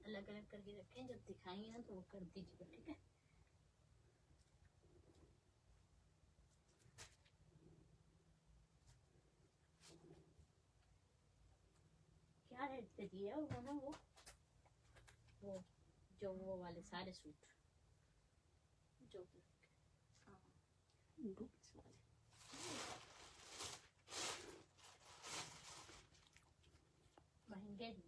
अलग अलग करके रखे हैं, जब दिखाएंगे ना तो वो कर दीजिएगा, ठीक है। क्या रेट पे दिए वो ना वो जो वो वाले सारे सूट जो महंगे हैं।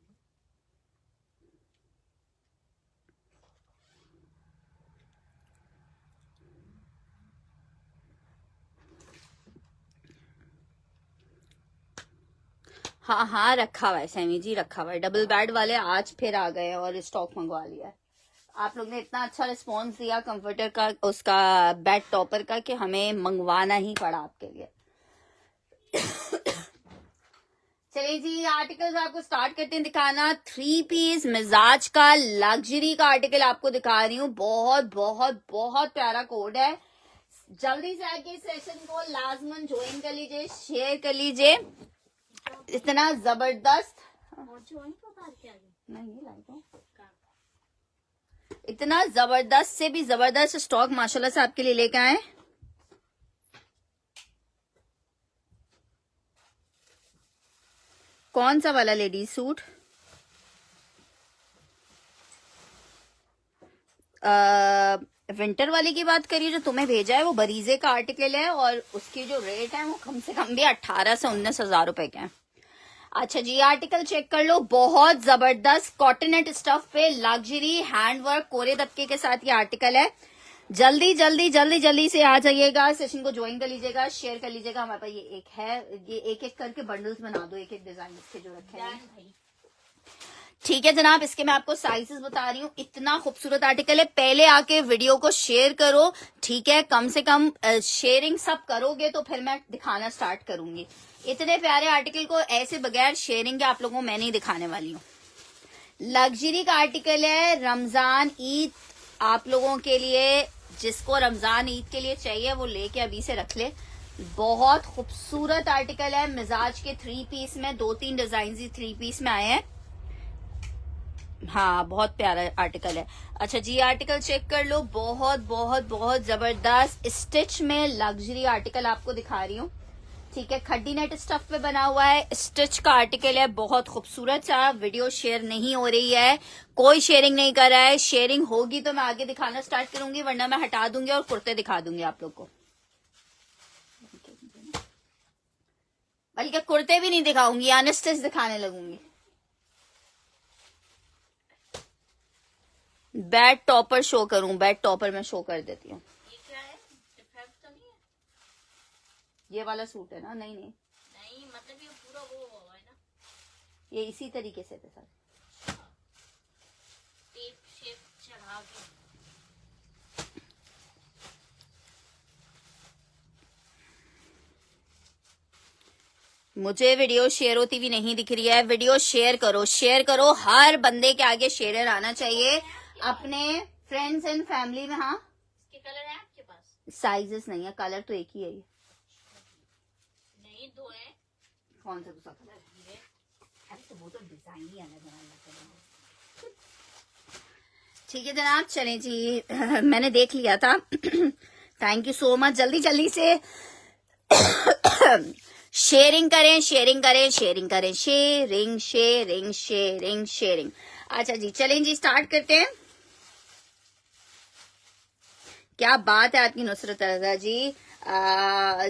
हाँ हाँ रखा हुआ है सैमी जी, रखा हुआ है। डबल बेड वाले आज फिर आ गए और स्टॉक मंगवा लिया है। आप लोग ने इतना अच्छा रिस्पॉन्स दिया कंफर्टर का, उसका बेड टॉपर का, कि हमें मंगवाना ही पड़ा आपके लिए। चलिए जी, आर्टिकल्स आपको स्टार्ट करते हैं दिखाना। 3 पीस मिजाज का लग्जरी का आर्टिकल आपको दिखा रही हूँ। बहुत बहुत बहुत प्यारा कोड है। जल्दी से आके सेशन को लाजमन ज्वाइन कर लीजिए, शेयर कर लीजिए। इतना जबरदस्त इतना जबरदस्त से भी जबरदस्त स्टॉक माशाल्लाह से आपके लिए लेके आए। कौन सा वाला लेडीज सूट? विंटर वाले की बात करिए, जो तुम्हें भेजा है वो बरीजे का आर्टिकल है और उसकी जो रेट है वो कम से कम भी 18 से 19 हजार रुपए के हैं। अच्छा जी, आर्टिकल चेक कर लो। बहुत जबरदस्त कॉटनेट स्टफ पे लग्जरी हैंडवर्क कोरे दबके के साथ ये आर्टिकल है। जल्दी जल्दी जल्दी जल्दी से आ जाइएगा, सेशन को ज्वाइन कर लीजिएगा, शेयर कर लीजिएगा। हमारे पास ये एक है, ये एक एक करके बंडल्स बना दो, एक एक डिजाइन के जो रखे हैं। ठीक है जनाब, इसके मैं आपको साइजेस बता रही हूँ। इतना खूबसूरत आर्टिकल है। पहले आके वीडियो को शेयर करो, ठीक है। कम से कम शेयरिंग सब करोगे तो फिर मैं दिखाना स्टार्ट करूंगी। इतने प्यारे आर्टिकल को ऐसे बगैर शेयरिंग के आप लोगों को मैं नहीं दिखाने वाली हूँ। लग्जरी का आर्टिकल है। रमजान ईद आप लोगों के लिए, जिसको रमजान ईद के लिए चाहिए वो लेके अभी से रख ले। बहुत खूबसूरत आर्टिकल है। मिजाज के 3 पीस में 2-3 डिजाइन 3 पीस में आए हैं। हाँ बहुत प्यारा आर्टिकल है। अच्छा जी, आर्टिकल चेक कर लो। बहुत बहुत बहुत जबरदस्त स्टिच में लग्जरी आर्टिकल आपको दिखा रही हूँ, ठीक है। खड्डी नेट स्टफ पे बना हुआ है, स्टिच का आर्टिकल है। बहुत खूबसूरत सा। वीडियो शेयर नहीं हो रही है, कोई शेयरिंग नहीं कर रहा है। शेयरिंग होगी तो मैं आगे दिखाना स्टार्ट करूंगी, वरना मैं हटा दूंगी और कुर्ते दिखा दूंगी आप लोग को। बल्कि कुर्ते भी नहीं दिखाऊंगी, अनस्टिच दिखाने लगूंगी। बैड टॉपर शो करूं? बैड टॉपर में शो कर देती हूँ। ये क्या है? डिफेक्ट तो नहीं है? ये वाला सूट है ना? नहीं नहीं नहीं, मतलब ये पूरा वो है ना, ये इसी तरीके से थे सर। टेप शेप चढ़ा के। मुझे वीडियो शेयर होती भी नहीं दिख रही है। वीडियो शेयर करो, शेयर करो। हर बंदे के आगे शेयर आना चाहिए अपने फ्रेंड्स एंड फैमिली में। हाँ, इसके कलर है आपके पास? साइजेस नहीं है, कलर तो एक ही है। ये नहीं, 2 है। कौन सा दूसरा कलर है? अरे तो वो तो डिजाइन ही अलग है। ठीक है जनाब, चलें जी। मैंने देख लिया था। Thank you so much. जल्दी जल्दी से शेयरिंग करें, शेयरिंग करें, शेयरिंग करें। Sharing sharing sharing sharing. अच्छा जी, चलें जी, स्टार्ट करते हैं। क्या बात है आपकी नुसरत रजा जी,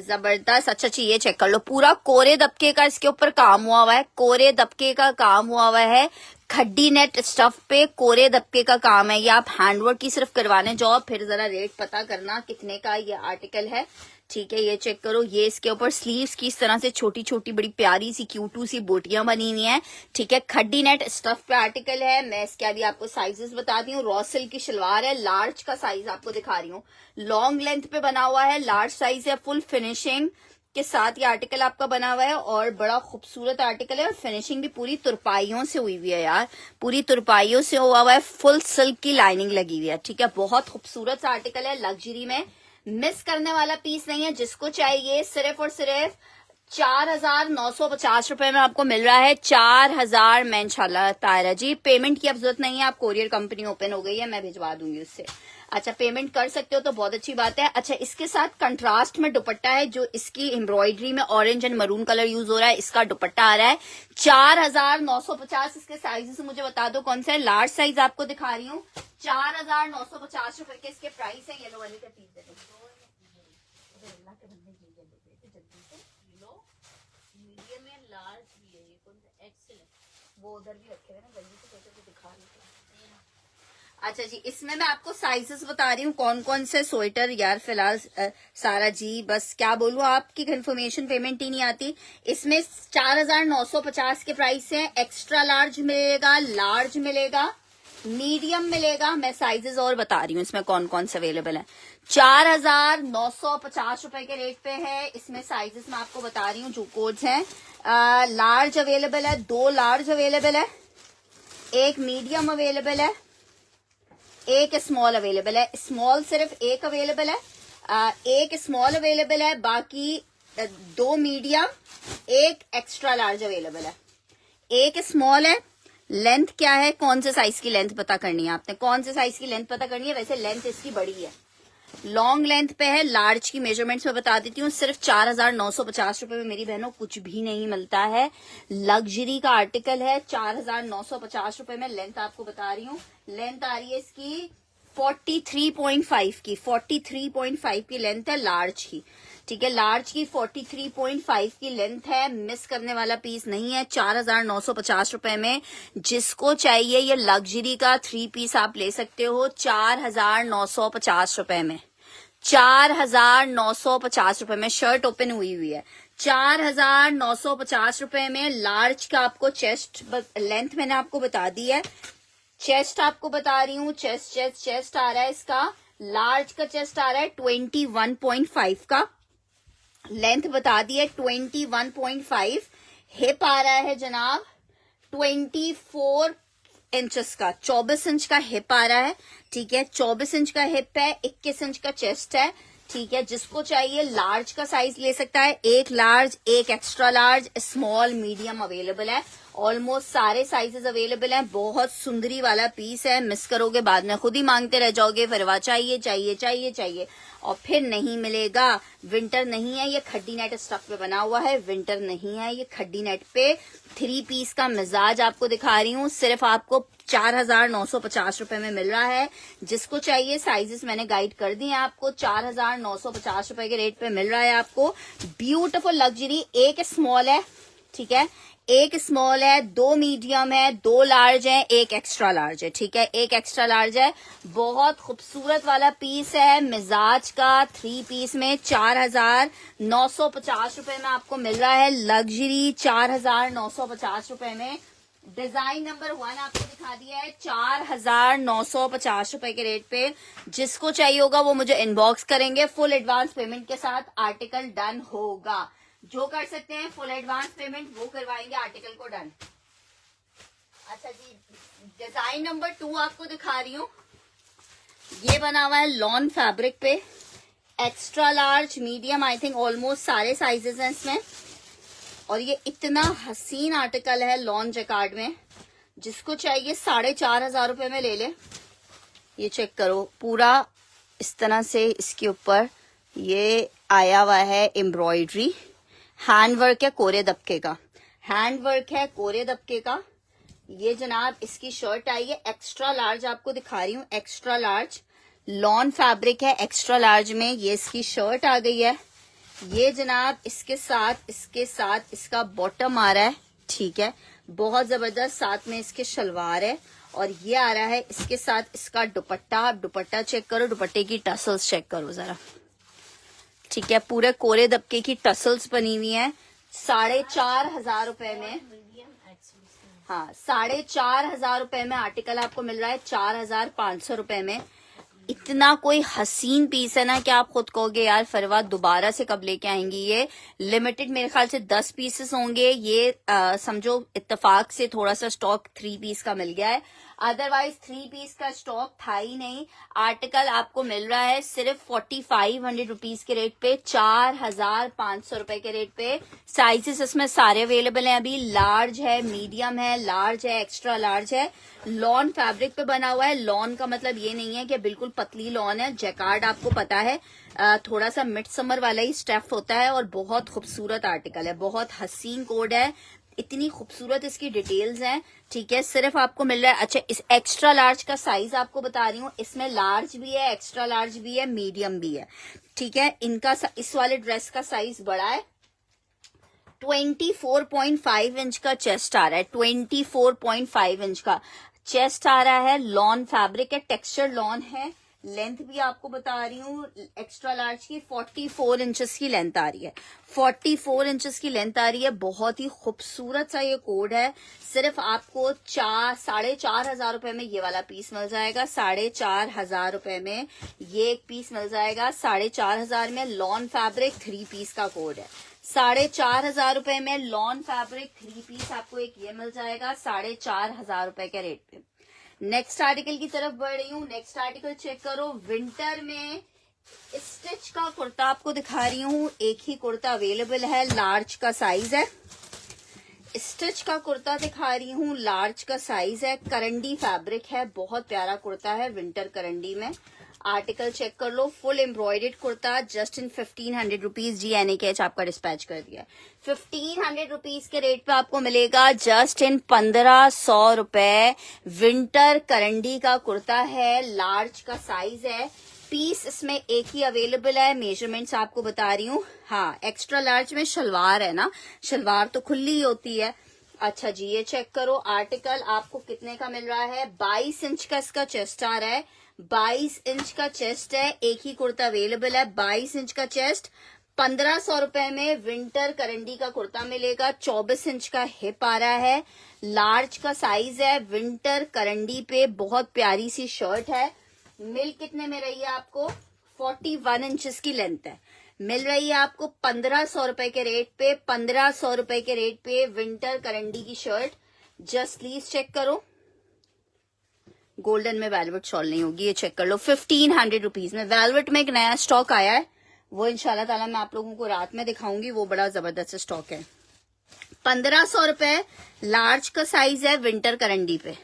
जबरदस्त। अच्छा जी, ये चेक कर लो। पूरा कोरे दबके का इसके ऊपर काम हुआ है। कोरे दबके का काम हुआ है। खड्डी नेट स्टफ पे कोरे दबके का काम है। ये आप हैंडवर्क की सिर्फ करवाने जाओ, फिर जरा रेट पता करना कितने का ये आर्टिकल है, ठीक है। ये चेक करो। ये इसके ऊपर स्लीव्स की इस तरह से छोटी छोटी बड़ी प्यारी सी क्यूटू सी बोटियां बनी हुई हैं, ठीक है। खड्डी नेट स्टफ पे आर्टिकल है। मैं इसके अभी आपको साइजेस बताती हूँ। रॉ सिल्क की शलवार है, लार्ज का साइज आपको दिखा रही हूँ। लॉन्ग लेंथ पे बना हुआ है, लार्ज साइज है। फुल फिनिशिंग के साथ ये आर्टिकल आपका बना हुआ है और बड़ा खूबसूरत आर्टिकल है। और फिनिशिंग भी पूरी तुरपाइयों से हुई हुई है यार, पूरी तुरपाइयों से हुआ है। फुल सिल्क की लाइनिंग लगी हुई है, ठीक है। बहुत खूबसूरत सा आर्टिकल है, लग्जरी में। मिस करने वाला पीस नहीं है। जिसको चाहिए सिर्फ और सिर्फ 4,950 रुपए में आपको मिल रहा है। 4,000 में इंशाल्लाह तायरा जी। पेमेंट की अब जरूरत नहीं है, आप कोरियर कंपनी ओपन हो गई है, मैं भिजवा दूंगी उससे। अच्छा, पेमेंट कर सकते हो तो बहुत अच्छी बात है। अच्छा, इसके साथ कंट्रास्ट में दुपट्टा है, जो इसकी एम्ब्रॉयडरी में orange and maroon colour use हो रहा है, इसका दुपट्टा आ रहा है 4,950। इसके साइजेस मुझे बता दो कौन सा है। लार्ज साइज आपको दिखा रही हूँ, 4,950 रुपए के इसके प्राइस है। येलो वाले का पीस दे दो। मीडियम में लार्ज भी है, ये कौन सा एक्सेल है? वो उधर भी रखे हुए ना, जल्दी से सोचो तो दिखा रही हूँ। अच्छा जी, इसमें मैं आपको साइजेस बता रही हूँ कौन कौन से स्वेटर। यार फिलहाल सारा जी बस क्या बोलूँ, आपकी कंफर्मेशन पेमेंट ही नहीं आती। इसमें 4,950 के प्राइस है। एक्स्ट्रा लार्ज मिलेगा, लार्ज मिलेगा, मीडियम मिलेगा। मैं साइजेस और बता रही हूँ इसमें कौन कौन से अवेलेबल है। 4,950 रुपए के रेट पे है। इसमें साइजेस मैं आपको बता रही हूँ जो कोड्स हैं। लार्ज अवेलेबल है, 2 लार्ज अवेलेबल है, एक मीडियम अवेलेबल है, एक स्मॉल अवेलेबल है। स्मॉल सिर्फ एक अवेलेबल है, एक स्मॉल अवेलेबल है, बाकी 2 मीडियम, एक एक्स्ट्रा लार्ज अवेलेबल है। एक स्मॉल है। लेंथ क्या है, कौन से साइज की लेंथ पता करनी है आपने, कौन से साइज की लेंथ पता करनी है। वैसे लेंथ इसकी बड़ी है, लॉन्ग लेंथ पे है। लार्ज की मेजरमेंट्स में बता देती हूँ, सिर्फ 4,950 रुपए में मेरी बहनों कुछ भी नहीं मिलता है। लग्जरी का आर्टिकल है, 4,950 रुपए में। लेंथ आपको बता रही हूँ, लेंथ आ रही है इसकी 43.5 की, 43.5 की लेंथ है लार्ज की। ठीक है, लार्ज की 43.5 की लेंथ है। मिस करने वाला पीस नहीं है। 4,950 रुपए में जिसको चाहिए ये लग्जरी का 3 पीस आप ले सकते हो 4,950 रुपए में। 4,950 रुपए में शर्ट ओपन हुई है। 4,950 रुपए में लार्ज का आपको चेस्ट लेंथ मैंने आपको बता दी है। चेस्ट आपको बता रही हूँ, चेस्ट आ रहा है इसका। लार्ज का चेस्ट आ रहा है 21.5 का। लेंथ बता दी है 21.5। हिप आ रहा है जनाब 24 इंचेस का, 24 इंच का हिप आ रहा है। ठीक है, 24 इंच का हिप है, 21 इंच का चेस्ट है। ठीक है, जिसको चाहिए लार्ज का साइज ले सकता है। एक लार्ज, एक extra large, small, medium available है। ऑलमोस्ट सारे साइजेस अवेलेबल हैं। बहुत सुंदरी वाला पीस है, मिस करोगे बाद में खुद ही मांगते रह जाओगे, फिर चाहिए चाहिए चाहिए चाहिए और फिर नहीं मिलेगा। विंटर नहीं है ये, खड्डी नेट स्टफ पे बना हुआ है। विंटर नहीं है ये, खड्डी नेट पे 3 पीस का मिजाज आपको दिखा रही हूँ। सिर्फ आपको 4,950 रुपए में मिल रहा है। जिसको चाहिए साइजेस मैंने गाइड कर दिए हैं आपको। 4,950 रुपए के रेट पे मिल रहा है आपको। Beautiful luxury. एक स्मॉल है, ठीक है, एक स्मॉल है, 2 मीडियम है, 2 लार्ज है, एक एक्स्ट्रा लार्ज है। ठीक है, एक एक्स्ट्रा लार्ज है। बहुत खूबसूरत वाला पीस है मिजाज का। 3 पीस में 4,950 रुपए में आपको मिल रहा है। लग्जरी 4,950 रुपए में। डिजाइन नंबर 1 आपको दिखा दिया है 4,950 रुपए के रेट पे। जिसको चाहिए होगा वो मुझे इनबॉक्स करेंगे। फुल एडवांस पेमेंट के साथ आर्टिकल डन होगा। जो कर सकते हैं फुल एडवांस पेमेंट वो करवाएंगे आर्टिकल को डन। अच्छा जी, डिजाइन नंबर 2 आपको दिखा रही हूँ। ये बना हुआ है लॉन फैब्रिक पे। Extra large, medium, I think almost सारे साइजेस हैं इसमें। और ये इतना हसीन आर्टिकल है लॉन जैकार्ड में। जिसको चाहिए 4,500 रुपए में ले ले। ये चेक करो, पूरा इस तरह से इसके ऊपर ये आया हुआ है एम्ब्रॉयडरी। हैंडवर्क है कोरे दबके का, हैंडवर्क है कोरे दबके का। ये जनाब इसकी शर्ट आई है। एक्स्ट्रा लार्ज आपको दिखा रही हूँ, एक्स्ट्रा लार्ज लॉन फैब्रिक है। एक्स्ट्रा लार्ज में ये इसकी शर्ट आ गई है। ये जनाब इसके साथ इसका बॉटम आ रहा है। ठीक है, बहुत जबरदस्त। साथ में इसके शलवार है और ये आ रहा है इसके साथ इसका दुपट्टा। आप दुपट्टा चेक करो, दुपट्टे की टसल्स चेक करो जरा। ठीक है, पूरे कोरे दबके की टसल्स बनी हुई हैं। 4,500 रुपए में, हाँ 4,500 रुपए में आर्टिकल आपको मिल रहा है। 4,500 रुपए में। इतना कोई हसीन पीस है ना कि आप खुद कहोगे यार फरवा दोबारा से कब लेके आएंगी। ये लिमिटेड मेरे ख्याल से 10 पीसेस होंगे। ये समझो इत्तेफाक से थोड़ा सा स्टॉक 3 पीस का मिल गया है। अदरवाइज 3 पीस का स्टॉक था ही नहीं। आर्टिकल आपको मिल रहा है सिर्फ 4500 रुपीज के रेट पे, 4500 रुपए के रेट पे। साइजेस इसमें सारे अवेलेबल हैं अभी, लार्ज है, मीडियम है, लार्ज है, एक्स्ट्रा लार्ज है। लॉन फैब्रिक पे बना हुआ है। लॉन का मतलब ये नहीं है कि बिल्कुल पतली लॉन है। जैकार्ड आपको पता है थोड़ा सा मिड समर वाला ही स्टेफ होता है और बहुत खूबसूरत आर्टिकल है, बहुत हसीन कोड है, इतनी खूबसूरत इसकी डिटेल्स हैं। ठीक है, सिर्फ आपको मिल रहा है। अच्छा, इस एक्स्ट्रा लार्ज का साइज आपको बता रही हूँ, इसमें लार्ज भी है, एक्स्ट्रा लार्ज भी है, मीडियम भी है। ठीक है, इनका इस वाले ड्रेस का साइज बड़ा है। 24.5 इंच का चेस्ट आ रहा है, 24.5 इंच का चेस्ट आ रहा है। लॉन फैब्रिक है, टेक्सचर लॉन है। लेंथ भी आपको बता रही हूँ एक्स्ट्रा लार्ज की 44 इंचेस की लेंथ आ रही है, 44 इंचेस की लेंथ आ रही है। बहुत ही खूबसूरत सा ये कोड है। सिर्फ आपको 4,500 रुपए में ये वाला पीस मिल जाएगा, 4,500 रुपए में ये एक पीस मिल जाएगा। 4,500 में लॉन फैब्रिक 3 पीस का कोड है, 4,500 रुपए में लॉन फैब्रिक 3 पीस आपको एक ये मिल जाएगा 4,500 रुपए के रेट पे। नेक्स्ट आर्टिकल की तरफ बढ़ रही हूँ। नेक्स्ट आर्टिकल चेक करो। विंटर में स्टिच का कुर्ता आपको दिखा रही हूँ। एक ही कुर्ता अवेलेबल है, लार्ज का साइज है। स्टिच का कुर्ता दिखा रही हूँ, लार्ज का साइज है। करंडी फैब्रिक है, बहुत प्यारा कुर्ता है विंटर करंडी में। आर्टिकल चेक कर लो। Full embroidered kurta just in 1500 rupees. GNAKH आपका डिस्पैच कर दिया है। 1500 रुपीज के रेट पे आपको मिलेगा जस्ट इन 1500 रुपए। विंटर करंडी का कुर्ता है, लार्ज का साइज है। पीस इसमें एक ही अवेलेबल है। मेजरमेंट्स आपको बता रही हूँ। हाँ, एक्स्ट्रा लार्ज में शलवार है ना, शलवार तो खुली ही होती है। अच्छा जी, ये चेक करो। आर्टिकल आपको कितने का मिल रहा है? 22 इंच का इसका चेस्ट आ रहा है, 22 इंच का चेस्ट है। एक ही कुर्ता अवेलेबल है, 22 इंच का चेस्ट। 1500 रुपए में विंटर करंडी का कुर्ता मिलेगा। 24 इंच का हिप आ रहा है, लार्ज का साइज है। विंटर करंडी पे बहुत प्यारी सी शर्ट है। मिल कितने में रही है आपको? 41 इंचेस की लेंथ है। मिल रही है आपको 1500 रुपए के रेट पे, 1500 रुपए के रेट पे विंटर करंडी की शर्ट। जस्ट प्लीज चेक करो। गोल्डन में वेलवेट शॉल नहीं होगी, ये चेक कर लो। 1500 रुपीज में वेलवेट में एक नया स्टॉक आया है, वो इंशाल्लाह ताला मैं आप लोगों को रात में दिखाऊंगी। वो बड़ा जबरदस्त स्टॉक है। 1500 रुपए लार्ज का साइज है विंटर करंडी पे।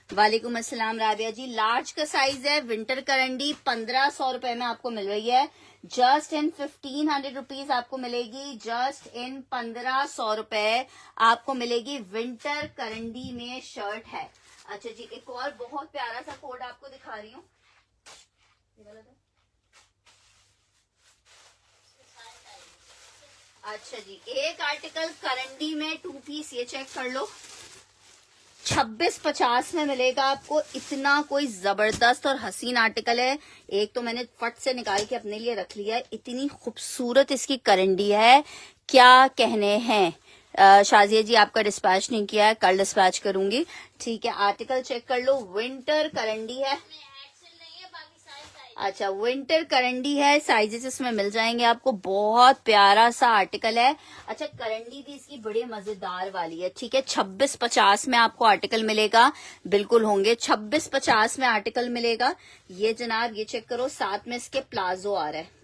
वालेकुम अस्सलाम राबिया जी। लार्ज का साइज है विंटर करंडी, 1500 रुपए में आपको मिल रही है। जस्ट इन 1500 रुपीज आपको मिलेगी। जस्ट इन 1500 रुपए आपको मिलेगी विंटर करंडी में शर्ट है। अच्छा जी, एक और बहुत प्यारा सा कोड आपको दिखा रही हूँ। अच्छा जी, एक आर्टिकल करंडी में 2 पीस, ये चेक कर लो। 2650 में मिलेगा आपको। इतना कोई जबरदस्त और हसीन आर्टिकल है। एक तो मैंने फट से निकाल के अपने लिए रख लिया है। इतनी खूबसूरत इसकी करंडी है, क्या कहने हैं। शाजिया जी आपका डिस्पैच नहीं किया है, कल डिस्पैच करूंगी। ठीक है, आर्टिकल चेक कर लो। विंटर करंडी है। अच्छा, विंटर करंडी है, साइजेस इसमें मिल जाएंगे आपको। बहुत प्यारा सा आर्टिकल है। अच्छा, करंडी भी इसकी बड़े मजेदार वाली है। ठीक है, 2650 में आपको आर्टिकल मिलेगा। बिल्कुल होंगे 2650 में आर्टिकल मिलेगा। ये जनाब, ये चेक करो। साथ में इसके प्लाजो आ रहा है।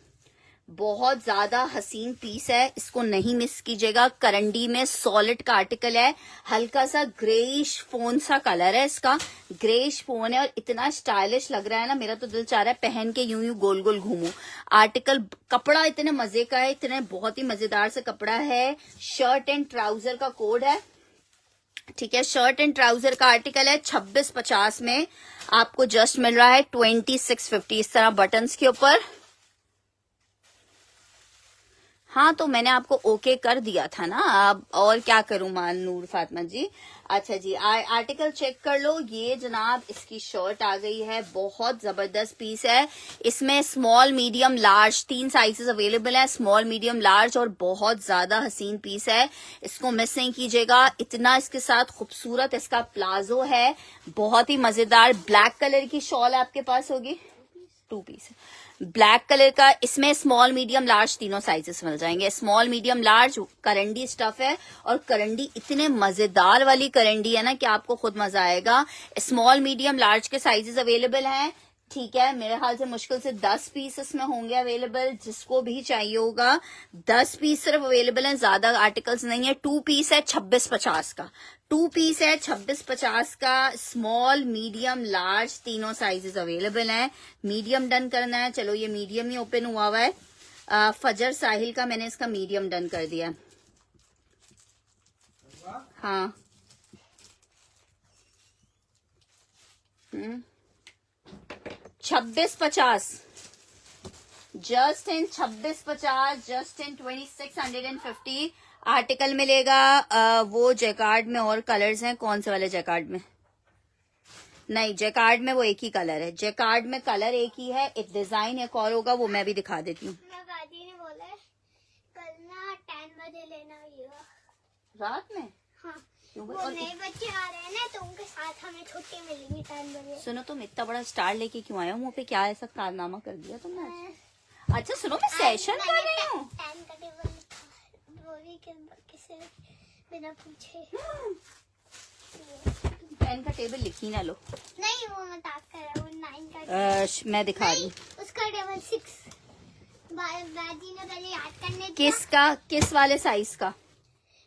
बहुत ज्यादा हसीन पीस है, इसको नहीं मिस कीजिएगा। करंडी में सॉलिड का आर्टिकल है। हल्का सा ग्रेइश फोन सा कलर है इसका, ग्रेइश फोन है और इतना स्टाइलिश लग रहा है ना, मेरा तो दिल चाह रहा है पहन के यूं यूं गोल गोल घूमूं। आर्टिकल कपड़ा इतने मजे का है, इतने बहुत ही मजेदार से कपड़ा है। शर्ट एंड ट्राउजर का कोड है। ठीक है, शर्ट एंड ट्राउजर का आर्टिकल है। 2650 में आपको जस्ट मिल रहा है 2650। इस तरह बटन्स के ऊपर। हाँ, तो मैंने आपको ओके कर दिया था ना, अब और क्या करूं मान नूर फातिमा जी। अच्छा जी, आर्टिकल चेक कर लो। ये जनाब इसकी शर्ट आ गई है। बहुत जबरदस्त पीस है। इसमें small medium large 3 sizes available है, स्मॉल मीडियम लार्ज, और बहुत ज्यादा हसीन पीस है। इसको मिस नहीं कीजिएगा। इतना इसके साथ खूबसूरत इसका प्लाजो है, बहुत ही मजेदार। ब्लैक कलर की शॉल आपके पास होगी, 2 पीस। ब्लैक कलर का, इसमें स्मॉल मीडियम लार्ज तीनों साइजेस मिल जाएंगे। स्मॉल मीडियम लार्ज करंडी स्टफ है, और करंडी इतने मजेदार वाली करंडी है ना कि आपको खुद मजा आएगा। स्मॉल मीडियम लार्ज के साइजेस अवेलेबल हैं, ठीक है। मेरे ख्याल से मुश्किल से 10 पीस इसमें होंगे अवेलेबल, जिसको भी चाहिए होगा 10 पीस सिर्फ अवेलेबल हैं, ज्यादा आर्टिकल्स नहीं है। 2 पीस है 2650 का, 2 पीस है 2650 का। स्मॉल मीडियम लार्ज तीनों साइजेस अवेलेबल हैं। मीडियम डन करना है, चलो ये मीडियम ही ओपन हुआ हुआ है। फजर साहिल का मैंने इसका मीडियम डन कर दिया। हाँ 2650, just in 2650, just in 2650 article मिलेगा। वो जैकार्ड में और कलर्स हैं, कौन से वाले जैकार्ड में? नहीं, जैकार्ड में वो एक ही कलर है, जैकार्ड में कलर एक ही है, एक डिजाइन एक और होगा, वो मैं भी दिखा देती हूँ। दादी ने बोला है कल ना 10 बजे लेना होगा रात में। हाँ, क्यों? वो नए बच्चे आ रहे हैं ना, तो उनके साथ हमें छुट्टी मिलेगी 10 बजे। सुनो, तुम इतना बड़ा स्टार लेके क्यों आए हो मुंह पे? क्या ऐसा कारनामा कर दिया तुमने आज? अच्छा सुनो, मैं सेशन कर रही हूँ। 10 का टेबल वो भी किसी बिना पूछे। 10 का टेबल लिखी ना लो। नहीं, वो मजाक कर रहा है, वो 9 का मैं दिखा रही हूँ। उसका टेबल 6 दादी ने पहले याद करने दिया। किसका, किस वाले साइज का?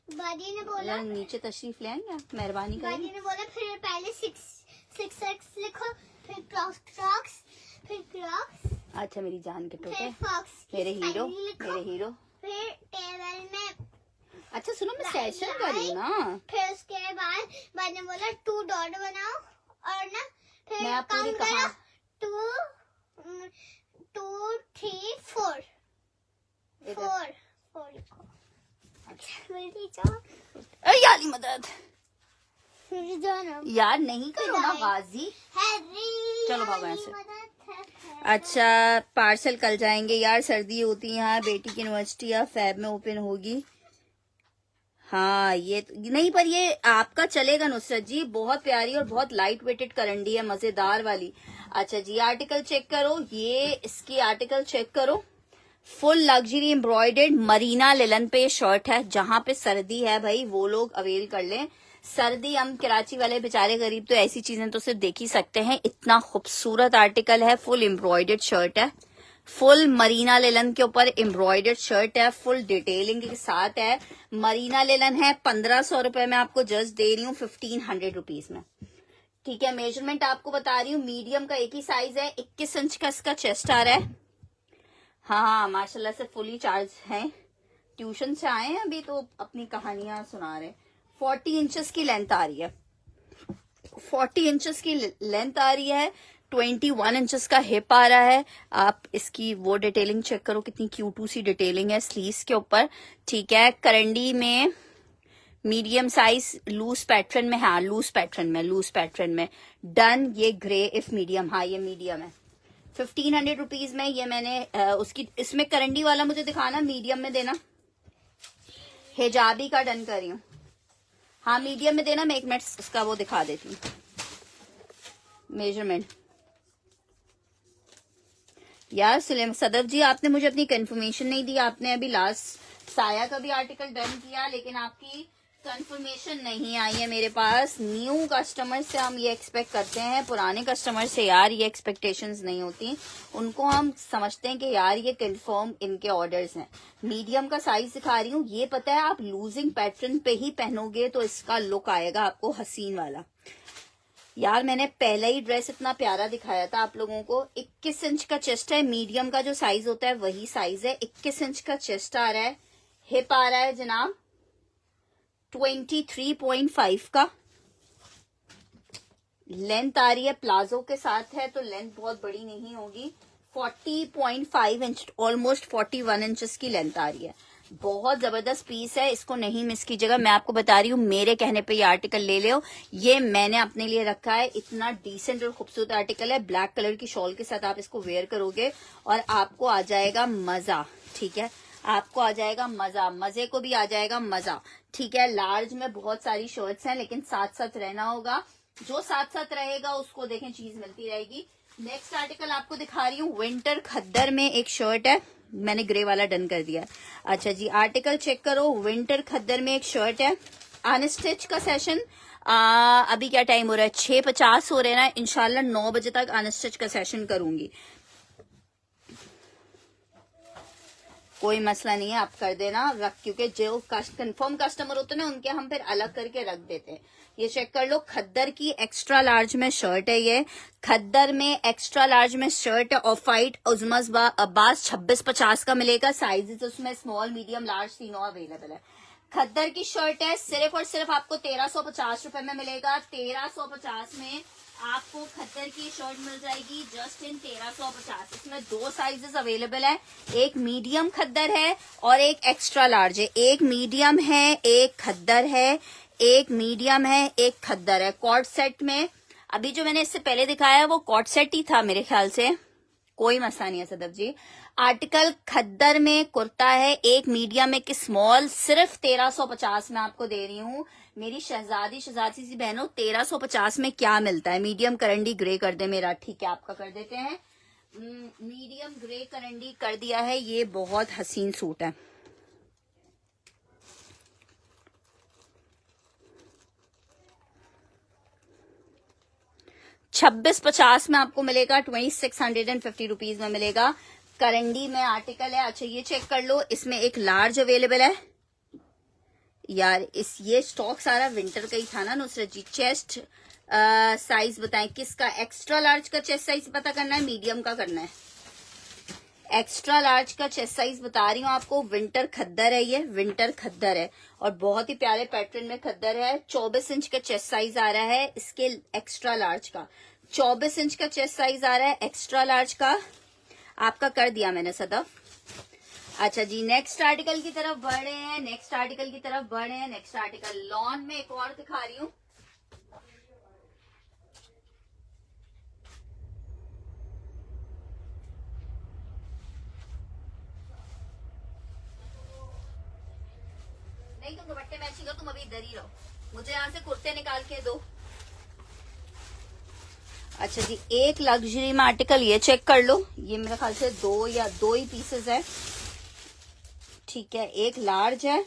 दादी ने बोला नीचे तशरीफ ले आएंगे, मेहरबानी दादी करेंगे। ने बोला फिर पहले 6 लिखो, फिर क्रॉक्स, फिर क्रॉक्स, अच्छा मेरी जान के टोटे, फिर फॉक्स, मेरे हीरो, लिखो, मेरे हीरो। फिर टेबल में। अच्छा सुनो, मैं सेशन कर रही हूँ ना। फिर उसके बाद ने बोला 2 डॉट बनाओ, और ना फिर मैं आपको भी काउंट कहा, करो 2 3 4 4 लिखो। मेरी जान, यारी मदद मेरी जान यार, नहीं करो ना गाजी। चलो भागो यहाँ से। अच्छा पार्सल कल जाएंगे यार, सर्दी होती है यहाँ, बेटी की यूनिवर्सिटी या फैब में ओपन होगी। हाँ ये नहीं, पर ये आपका चलेगा नुसरत जी, बहुत प्यारी और बहुत लाइट वेटेड करंडी है, मजेदार वाली। अच्छा जी आर्टिकल चेक करो, ये इसकी आर्टिकल चेक करो, full luxury embroidered Marina linen पे शर्ट है। जहां पे सर्दी है भाई वो लोग अवेल कर लें। सर्दी, हम कराची वाले बेचारे गरीब तो ऐसी चीजें तो सिर्फ देख ही सकते हैं। इतना खूबसूरत आर्टिकल है, फुल एम्ब्रॉयडर्ड शर्ट है, फुल मरीना लिलन के ऊपर एम्ब्रॉयडर्ड शर्ट है, फुल डिटेलिंग के साथ है। मरीना लिलन है, 1500 रुपए में आपको जस्ट दे रही हूँ 1500 रुपीज में, ठीक है। मेजरमेंट आपको बता रही हूँ, मीडियम का एक ही साइज है, 21 इंच का इसका चेस्ट आ रहा है। हाँ माशाल्लाह से फुली चार्ज है, ट्यूशन से आए हैं अभी तो अपनी कहानियां सुना रहे हैं। 40 इंचेस की लेंथ आ रही है, 40 इंचेस की लेंथ आ रही है, 21 इंचेस का हिप आ रहा है। आप इसकी वो डिटेलिंग चेक करो, कितनी क्यूटू सी डिटेलिंग है स्लीव्स के ऊपर, ठीक है। करंडी में मीडियम साइज लूज पैटर्न में, हाँ लूज पैटर्न में डन। ये ग्रे इफ मीडियम, हाँ ये मीडियम है। 1500 रुपीज में ये मैंने उसकी, इसमें करंडी वाला मुझे दिखाना, मीडियम में देना। हिजाबी का डन कर रही हूँ, हाँ मीडियम में देना। मैं एक मिनट उसका वो दिखा देती हूँ मेजरमेंट। यार सदफ जी आपने मुझे अपनी कंफर्मेशन नहीं दी, आपने अभी लास्ट साया का भी आर्टिकल डन किया, लेकिन आपकी कंफर्मेशन नहीं आई है मेरे पास। न्यू कस्टमर से हम ये एक्सपेक्ट करते हैं, पुराने कस्टमर से यार ये एक्सपेक्टेशंस नहीं होती, उनको हम समझते हैं कि यार ये कंफर्म इनके ऑर्डर्स हैं। मीडियम का साइज दिखा रही हूँ, ये पता है आप लूजिंग पैटर्न पे ही पहनोगे तो इसका लुक आएगा आपको हसीन वाला। यार मैंने पहला ही ड्रेस इतना प्यारा दिखाया था आप लोगों को। 21 इंच का चेस्ट है, मीडियम का जो साइज होता है वही साइज है। 21 इंच का चेस्ट आ रहा है, हिप आ रहा है जनाब 23.5 का, लेंथ आ रही है प्लाजो के साथ है तो लेंथ बहुत बड़ी नहीं होगी। 40.5 इंच, ऑलमोस्ट 41 इंचेस की लेंथ आ रही है। बहुत जबरदस्त पीस है, इसको नहीं मिस कीजिएगा। मैं आपको बता रही हूँ, मेरे कहने पे ये आर्टिकल ले लो, ये मैंने अपने लिए रखा है। इतना डिसेंट और खूबसूरत आर्टिकल है, ब्लैक कलर की शॉल के साथ आप इसको वेयर करोगे और आपको आ जाएगा मजा, ठीक है। आपको आ जाएगा मजा, मजे को भी आ जाएगा मजा, ठीक है। लार्ज में बहुत सारी शर्ट्स हैं, लेकिन साथ साथ रहना होगा। जो साथ साथ रहेगा उसको देखें चीज मिलती रहेगी। नेक्स्ट आर्टिकल आपको दिखा रही हूँ, विंटर खद्दर में एक शर्ट है, मैंने ग्रे वाला डन कर दिया। अच्छा जी, आर्टिकल चेक करो, विंटर खद्दर में एक शर्ट है, अनस्टिच का सेशन। अभी क्या टाइम हो रहा है, 6:50 हो रहे हैं ना, इंशाल्लाह 9 बजे तक अनस्टिच का सेशन करूंगी, कोई मसला नहीं है, आप कर देना क्योंकि जो कंफर्म कस्टमर होते हैं ना उनके हम फिर अलग करके रख देते हैं। ये चेक कर लो, खद्दर की एक्स्ट्रा लार्ज में शर्ट है, ये खद्दर में एक्स्ट्रा लार्ज में शर्ट है, ऑफ वाइट उजमस अब्बास 2650 का मिलेगा। साइजेस उसमें स्मॉल मीडियम लार्ज तीनों अवेलेबल है। खद्दर की शर्ट है, सिर्फ और सिर्फ आपको 1350 रुपए में मिलेगा। 1350 में आपको खद्दर की शर्ट मिल जाएगी, जस्ट इन 1350। इसमें 2 साइजेस अवेलेबल है, एक मीडियम खद्दर है और एक एक्स्ट्रा लार्ज है। एक मीडियम है, एक खद्दर है, एक मीडियम है, एक खद्दर है। कॉर्ड सेट में अभी जो मैंने इससे पहले दिखाया वो कॉर्ड सेट ही था मेरे ख्याल से, कोई मसला नहीं है सदफ जी। आर्टिकल खद्दर में कुर्ता है, एक मीडियम एक स्मॉल, सिर्फ 1350 में आपको दे रही हूँ। मेरी शहजादी सी बहनों, 1350 में क्या मिलता है। मीडियम करंडी ग्रे कर दे मेरा, ठीक है आपका कर देते हैं। मीडियम ग्रे करंडी कर दिया है, ये बहुत हसीन सूट है। $2650 में आपको मिलेगा, 2650 रुपीज में मिलेगा। करंडी में आर्टिकल है। अच्छा ये चेक कर लो, इसमें एक लार्ज अवेलेबल है यार, ये स्टॉक सारा विंटर का ही था ना नुसरत जी। चेस्ट साइज बताएं किसका, एक्स्ट्रा लार्ज का चेस्ट साइज पता करना है, मीडियम का करना है। एक्स्ट्रा लार्ज का चेस्ट साइज बता रही हूँ आपको, विंटर खद्दर है, ये विंटर खद्दर है और बहुत ही प्यारे पैटर्न में खद्दर है। 24 इंच का चेस्ट साइज आ रहा है इसके, एक्स्ट्रा लार्ज का 24 इंच का चेस्ट साइज आ रहा है एक्स्ट्रा लार्ज का, आपका कर दिया मैंने सदफ। अच्छा जी, नेक्स्ट आर्टिकल की तरफ बढ़ रहे हैं, नेक्स्ट आर्टिकल की तरफ बढ़ रहे हैं। नेक्स्ट आर्टिकल लॉन में एक और दिखा रही हूँ। नहीं तुम दुपट्टे मैचिंग करो, तुम अभी इधर ही रहो, मुझे यहाँ से कुर्ते निकाल के दो। अच्छा जी, एक लग्जरी में आर्टिकल ये चेक कर लो, ये मेरे ख्याल से 2 ही पीसेस है, ठीक है। एक लार्ज है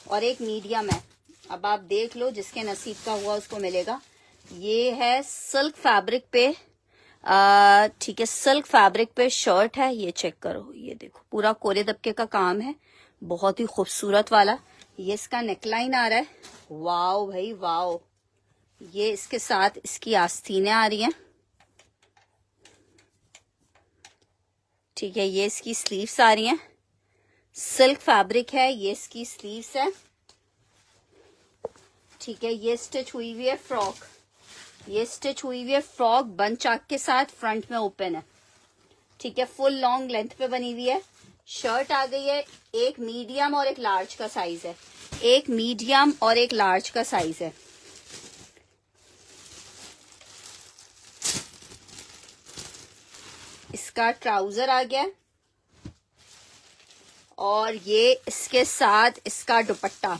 और एक मीडियम है, अब आप देख लो जिसके नसीब का हुआ उसको मिलेगा। ये है सिल्क फैब्रिक पे, ठीक है, सिल्क फैब्रिक पे शर्ट है, ये चेक करो, ये देखो पूरा कोरे दबके का काम है, बहुत ही खूबसूरत वाला। ये इसका नेकलाइन आ रहा है, वाओ भाई वाओ। ये इसके साथ इसकी आस्तीनें आ रही हैं, ठीक है। ये इसकी स्लीव्स आ रही हैं, सिल्क फैब्रिक है, ये इसकी स्लीव्स है, ठीक है। ये स्टिच हुई हुई है फ्रॉक, ये स्टिच हुई हुई है फ्रॉक बन चाक के साथ, फ्रंट में ओपन है, ठीक है। फुल लॉन्ग लेंथ पे बनी हुई है। शर्ट आ गई है, एक मीडियम और एक लार्ज का साइज है, एक मीडियम और एक लार्ज का साइज है। इसका ट्राउजर आ गया और ये इसके साथ इसका दुपट्टा,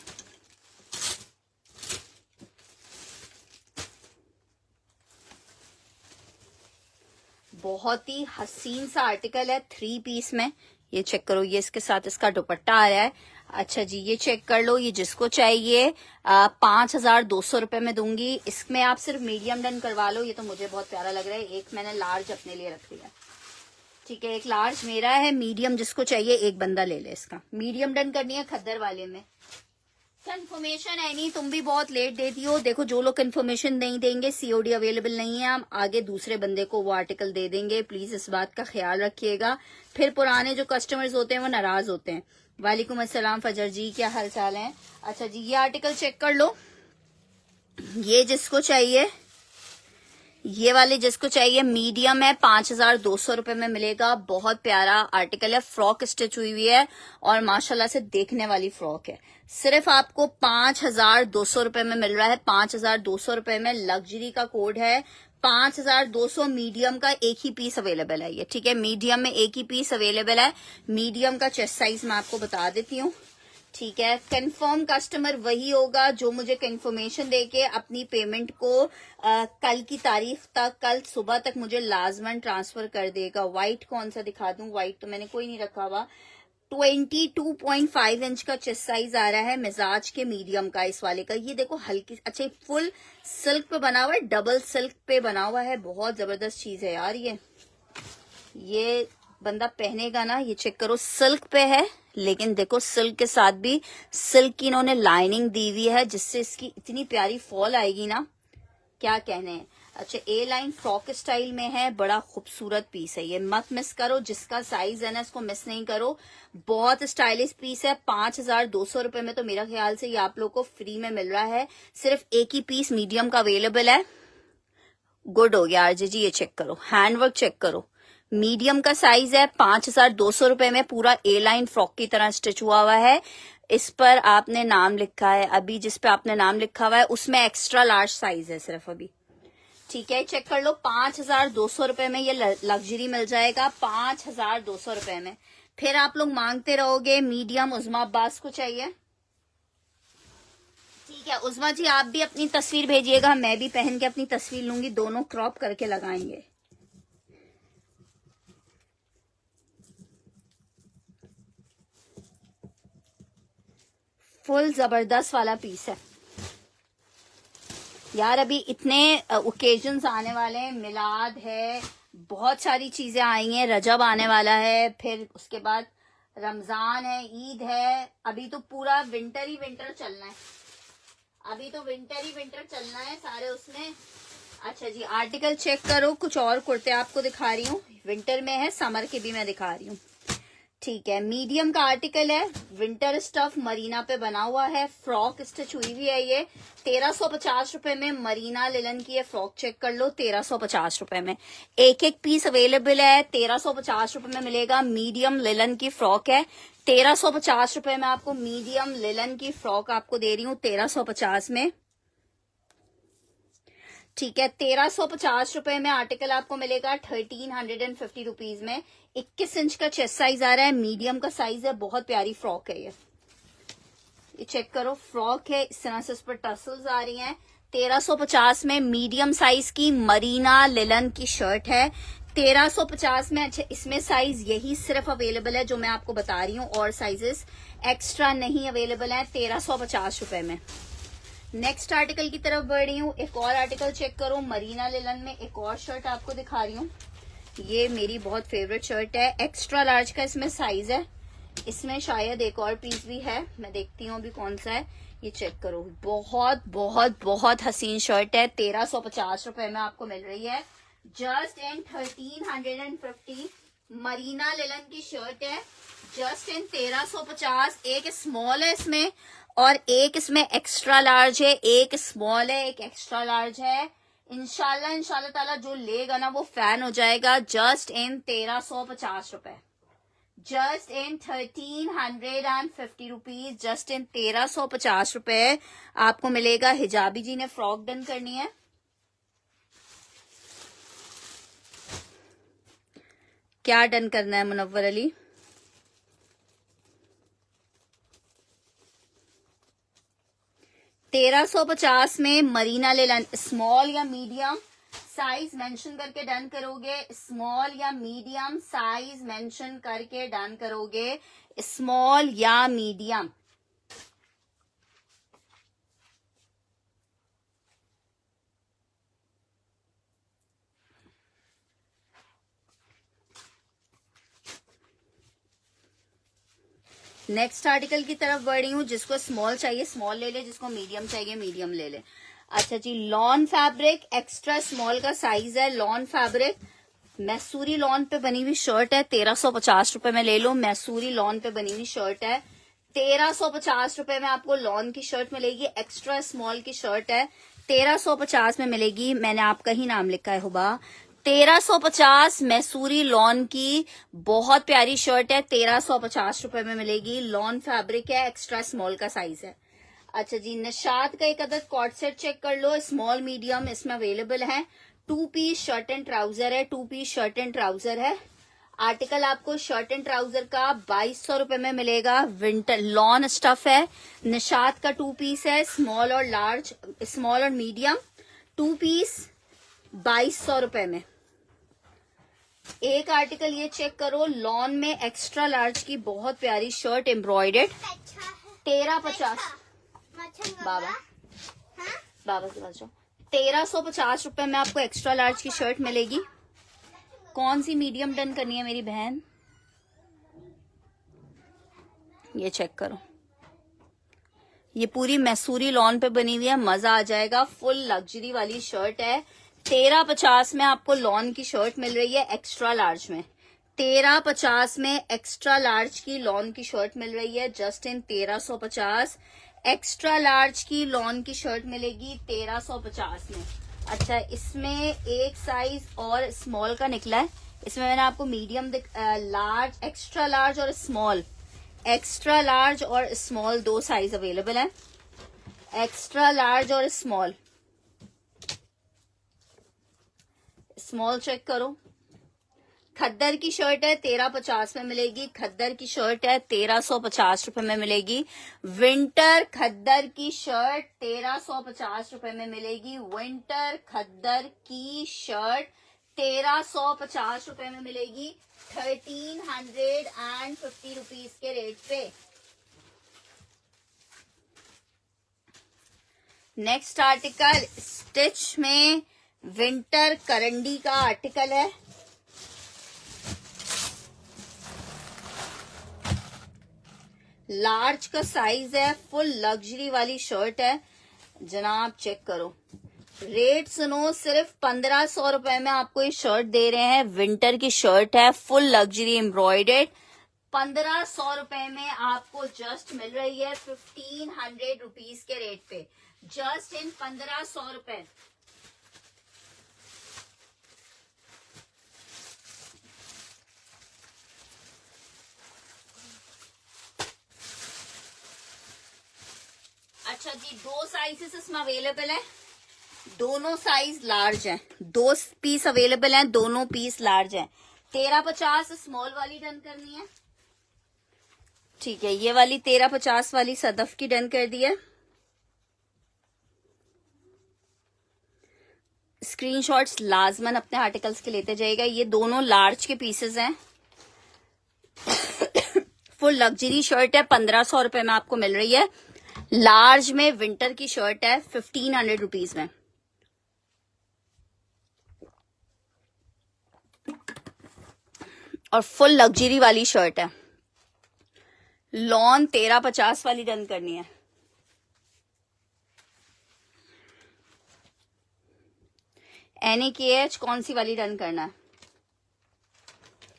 बहुत ही हसीन सा आर्टिकल है, 3 पीस में। ये चेक करो, ये इसके साथ इसका दुपट्टा आ रहा है। अच्छा जी, ये चेक कर लो, ये जिसको चाहिए 5200 रुपए में दूंगी। इसमें आप सिर्फ मीडियम डन करवा लो, ये तो मुझे बहुत प्यारा लग रहा है। एक मैंने लार्ज अपने लिए रख लिया, ठीक है, एक लार्ज मेरा है, मीडियम जिसको चाहिए एक बंदा ले ले। इसका मीडियम डन करनी है खद्दर वाले में। कंफर्मेशन है नहीं, तुम भी बहुत लेट देती हो। देखो जो लोग कंफर्मेशन नहीं देंगे, सीओडी अवेलेबल नहीं है, हम आगे दूसरे बंदे को वो आर्टिकल दे देंगे, प्लीज इस बात का ख्याल रखिएगा। फिर पुराने जो कस्टमर्स होते हैं वो नाराज होते हैं। वालेकुम अस्सलाम फजर जी, क्या हाल चाल है। अच्छा जी, ये आर्टिकल चेक कर लो, ये जिसको चाहिए, ये वाले जिसको चाहिए, मीडियम है, 5200 रुपए में मिलेगा। बहुत प्यारा आर्टिकल है, फ्रॉक स्टिच हुई हुई है और माशाल्लाह से देखने वाली फ्रॉक है। सिर्फ आपको 5200 रुपए में मिल रहा है, 5200 रुपए में। लग्जरी का कोड है 5200। मीडियम का एक ही पीस अवेलेबल है ये, ठीक है, मीडियम में एक ही पीस अवेलेबल है। मीडियम का चेस्ट साइज मैं आपको बता देती हूँ, ठीक है। कंफर्म कस्टमर वही होगा जो मुझे कंफर्मेशन देके अपनी पेमेंट को कल की तारीख तक, कल सुबह तक मुझे लाजमन ट्रांसफर कर देगा। व्हाइट कौन सा दिखा दूं? व्हाइट तो मैंने कोई नहीं रखा हुआ। 22.5 इंच का चेस्ट साइज आ रहा है, मिजाज के मीडियम का इस वाले का। ये देखो हल्की, अच्छा फुल सिल्क पे बना हुआ है, डबल सिल्क पे बना हुआ है। बहुत जबरदस्त चीज है यार ये बंदा पहनेगा ना, ये चेक करो सिल्क पे है, लेकिन देखो सिल्क के साथ भी सिल्क की इन्होंने लाइनिंग दी हुई है, जिससे इसकी इतनी प्यारी फॉल आएगी ना, क्या कहने हैं। अच्छा ए लाइन फ्रॉक स्टाइल में है, बड़ा खूबसूरत पीस है ये, मत मिस करो। जिसका साइज है ना इसको मिस नहीं करो, बहुत स्टाइलिश पीस है। 5200 रुपए में तो मेरा ख्याल से ये आप लोग को फ्री में मिल रहा है। सिर्फ एक ही पीस मीडियम का अवेलेबल है। गुड हो गया आरजे जी, ये चेक करो, हैंडवर्क चेक करो। मीडियम का साइज है, 5200 रुपए में पूरा ए लाइन फ्रॉक की तरह स्टिच हुआ है। इस पर आपने नाम लिखा है, अभी जिस पे आपने नाम लिखा हुआ है उसमें एक्स्ट्रा लार्ज साइज है सिर्फ अभी। ठीक है, चेक कर लो। 5200 रुपए में ये लग्जरी मिल जाएगा, 5200 रुपए में। फिर आप लोग मांगते रहोगे मीडियम उज़मा अब्बास को चाहिए। ठीक है उज़मा जी, आप भी अपनी तस्वीर भेजिएगा, मैं भी पहन के अपनी तस्वीर लूंगी, दोनों क्रॉप करके लगाएंगे। फुल जबरदस्त वाला पीस है यार। अभी इतने ओकेजन्स आने वाले हैं, मिलाद है, बहुत सारी चीजें आई हैं, रजब आने वाला है, फिर उसके बाद रमजान है, ईद है। अभी तो पूरा विंटर ही विंटर चलना है, अभी तो विंटर ही विंटर चलना है सारे उसमें। अच्छा जी, आर्टिकल चेक करो। कुछ और कुर्ते आपको दिखा रही हूँ, विंटर में है, समर के भी मैं दिखा रही हूँ। ठीक है, मीडियम का आर्टिकल है, विंटर स्टफ मरीना पे बना हुआ है, फ्रॉक स्टिच हुई हुई है। ये 1350 रुपए में मरीना लिलन की है फ्रॉक, चेक कर लो, 1350 रुपए में एक एक पीस अवेलेबल है। 1350 रुपए में मिलेगा। मीडियम लिलन की फ्रॉक है, 1350 रुपए में आपको मीडियम लिलन की फ्रॉक आपको दे रही हूँ 1350 में। ठीक है, 1350 रुपए में आर्टिकल आपको मिलेगा 1350 रुपीज में। 21 इंच का चेस्ट साइज आ रहा है, मीडियम का साइज है, बहुत प्यारी फ्रॉक है ये चेक करो, फ्रॉक है, इस तरह से उस पर टसल्स आ रही हैं। 1350 में मीडियम साइज की मरीना लिलन की शर्ट है, 1350 में। अच्छा इसमें साइज यही सिर्फ अवेलेबल है जो मैं आपको बता रही हूँ, और साइजेस एक्स्ट्रा नहीं अवेलेबल है 1350 रुपए में। नेक्स्ट आर्टिकल की तरफ बढ़ रही हूँ, एक और आर्टिकल चेक करो, मरीना लिलन में एक और शर्ट आपको दिखा रही हूँ। ये मेरी बहुत फेवरेट शर्ट है, एक्स्ट्रा लार्ज का इसमें साइज है, इसमें शायद एक और पीस भी है, मैं देखती हूँ अभी कौन सा है। ये चेक करो, बहुत बहुत बहुत हसीन शर्ट है, 1350 रुपए में आपको मिल रही है, जस्ट इन 1350। मरीना लिलन की शर्ट है, जस्ट इन 1350। एक स्मॉल है इसमें और एक इसमें एक्स्ट्रा लार्ज है, एक स्मॉल है एक एक्स्ट्रा लार्ज है। इंशाल्लाह ताला जो लेगा ना वो फैन हो जाएगा। जस्ट इन 1350 रुपए, just in 1350 rupees, just in 1350 रुपए आपको मिलेगा। हिजाबी जी ने फ्रॉक डन करनी है, क्या डन करना है मुनव्वर अली? $1350 में मरीना लिलन, स्मॉल या मीडियम साइज मेंशन करके डन करोगे, स्मॉल या मीडियम साइज मेंशन करके डन करोगे, स्मॉल या मीडियम। नेक्स्ट आर्टिकल की तरफ बढ़ रही हूँ, जिसको स्मॉल चाहिए स्मॉल ले ले, जिसको मीडियम चाहिए मीडियम ले ले। अच्छा जी, लॉन फैब्रिक, एक्स्ट्रा स्मॉल का साइज है, लॉन फैब्रिक, मैसूरी लॉन पे बनी हुई शर्ट है, 1350 रुपए में ले लो। मैसूरी लॉन पे बनी हुई शर्ट है, 1350 रुपए में आपको लॉन की शर्ट मिलेगी। एक्स्ट्रा स्मॉल की शर्ट है, 1350 में मिलेगी। मैंने आपका ही नाम लिखा है हुबा, 1350 मैसूरी लॉन की बहुत प्यारी शर्ट है, 1350 रुपए में मिलेगी। लॉन फैब्रिक है, एक्स्ट्रा स्मॉल का साइज है। अच्छा जी, निशात का एक अदद कॉट सेट चेक कर लो, स्मॉल मीडियम इसमें अवेलेबल है। 2 पीस शर्ट एंड ट्राउजर है, 2 पीस शर्ट एंड ट्राउजर है। आर्टिकल आपको शर्ट एंड ट्राउजर का 2200 रुपए में मिलेगा। विंटर लॉन स्टफ है, निशात का 2 पीस है, स्मॉल और लार्ज, स्मॉल और मीडियम 2 पीस 2200 रुपए में। एक आर्टिकल ये चेक करो, लॉन में एक्स्ट्रा लार्ज की बहुत प्यारी शर्ट एम्ब्रॉयडेड, 1350 बाबा बाबा के पास जाओ, 1350 रुपए में आपको एक्स्ट्रा लार्ज की शर्ट मिलेगी। कौन सी मीडियम डन करनी है मेरी बहन? ये चेक करो, ये पूरी मैसूरी लॉन पे बनी हुई है, मजा आ जाएगा। फुल लग्जरी वाली शर्ट है। 1350 में आपको लॉन की शर्ट मिल रही है एक्स्ट्रा लार्ज में। 1350 में एक्स्ट्रा लार्ज की लॉन की शर्ट मिल रही है, जस्ट इन 1350। एक्स्ट्रा लार्ज की लॉन की शर्ट मिलेगी 1350 में। अच्छा, इसमें एक साइज और स्मॉल का निकला है। इसमें मैंने आपको मीडियम, लार्ज, एक्स्ट्रा लार्ज और स्मॉल, एक्स्ट्रा लार्ज और स्मॉल 2 साइज अवेलेबल है। एक्स्ट्रा लार्ज और स्मॉल, स्मॉल चेक करो। खद्दर की शर्ट है 1350 में मिलेगी। खद्दर की शर्ट है 1350 रुपए में मिलेगी। विंटर खद्दर की शर्ट 1350 रुपए में मिलेगी। विंटर खद्दर की शर्ट 1350 रुपए में मिलेगी, 1350 रुपीज के रेट पे। नेक्स्ट आर्टिकल स्टिच में विंटर करंडी का आर्टिकल है। लार्ज का साइज है, फुल लग्जरी वाली शर्ट है जनाब, चेक करो। रेट सुनो, सिर्फ 1500 रुपए में आपको ये शर्ट दे रहे हैं। विंटर की शर्ट है, फुल लग्जरी एम्ब्रॉयडेड, 1500 रुपए में आपको जस्ट मिल रही है 1500 रुपीज के रेट पे, जस्ट इन 1500 रुपए। अच्छा जी, 2 साइजेस इसमें अवेलेबल है, दोनों साइज लार्ज हैं। 2 पीस अवेलेबल हैं, दोनों पीस लार्ज हैं। 1350 स्मॉल वाली डन करनी है, ठीक है। ये वाली 1350 वाली सदफ की डन कर दी है। स्क्रीनशॉट्स लाजमन अपने आर्टिकल्स के लेते जाइएगा। ये दोनों लार्ज के पीसेस हैं। फुल लग्जरी शर्ट है, 1500 रुपए में आपको मिल रही है। लार्ज में विंटर की शर्ट है 1500 रुपीज में। और फुल लग्जरी वाली शर्ट है। लॉन 1350 वाली डन करनी है। NAKH कौन सी वाली डन करना है?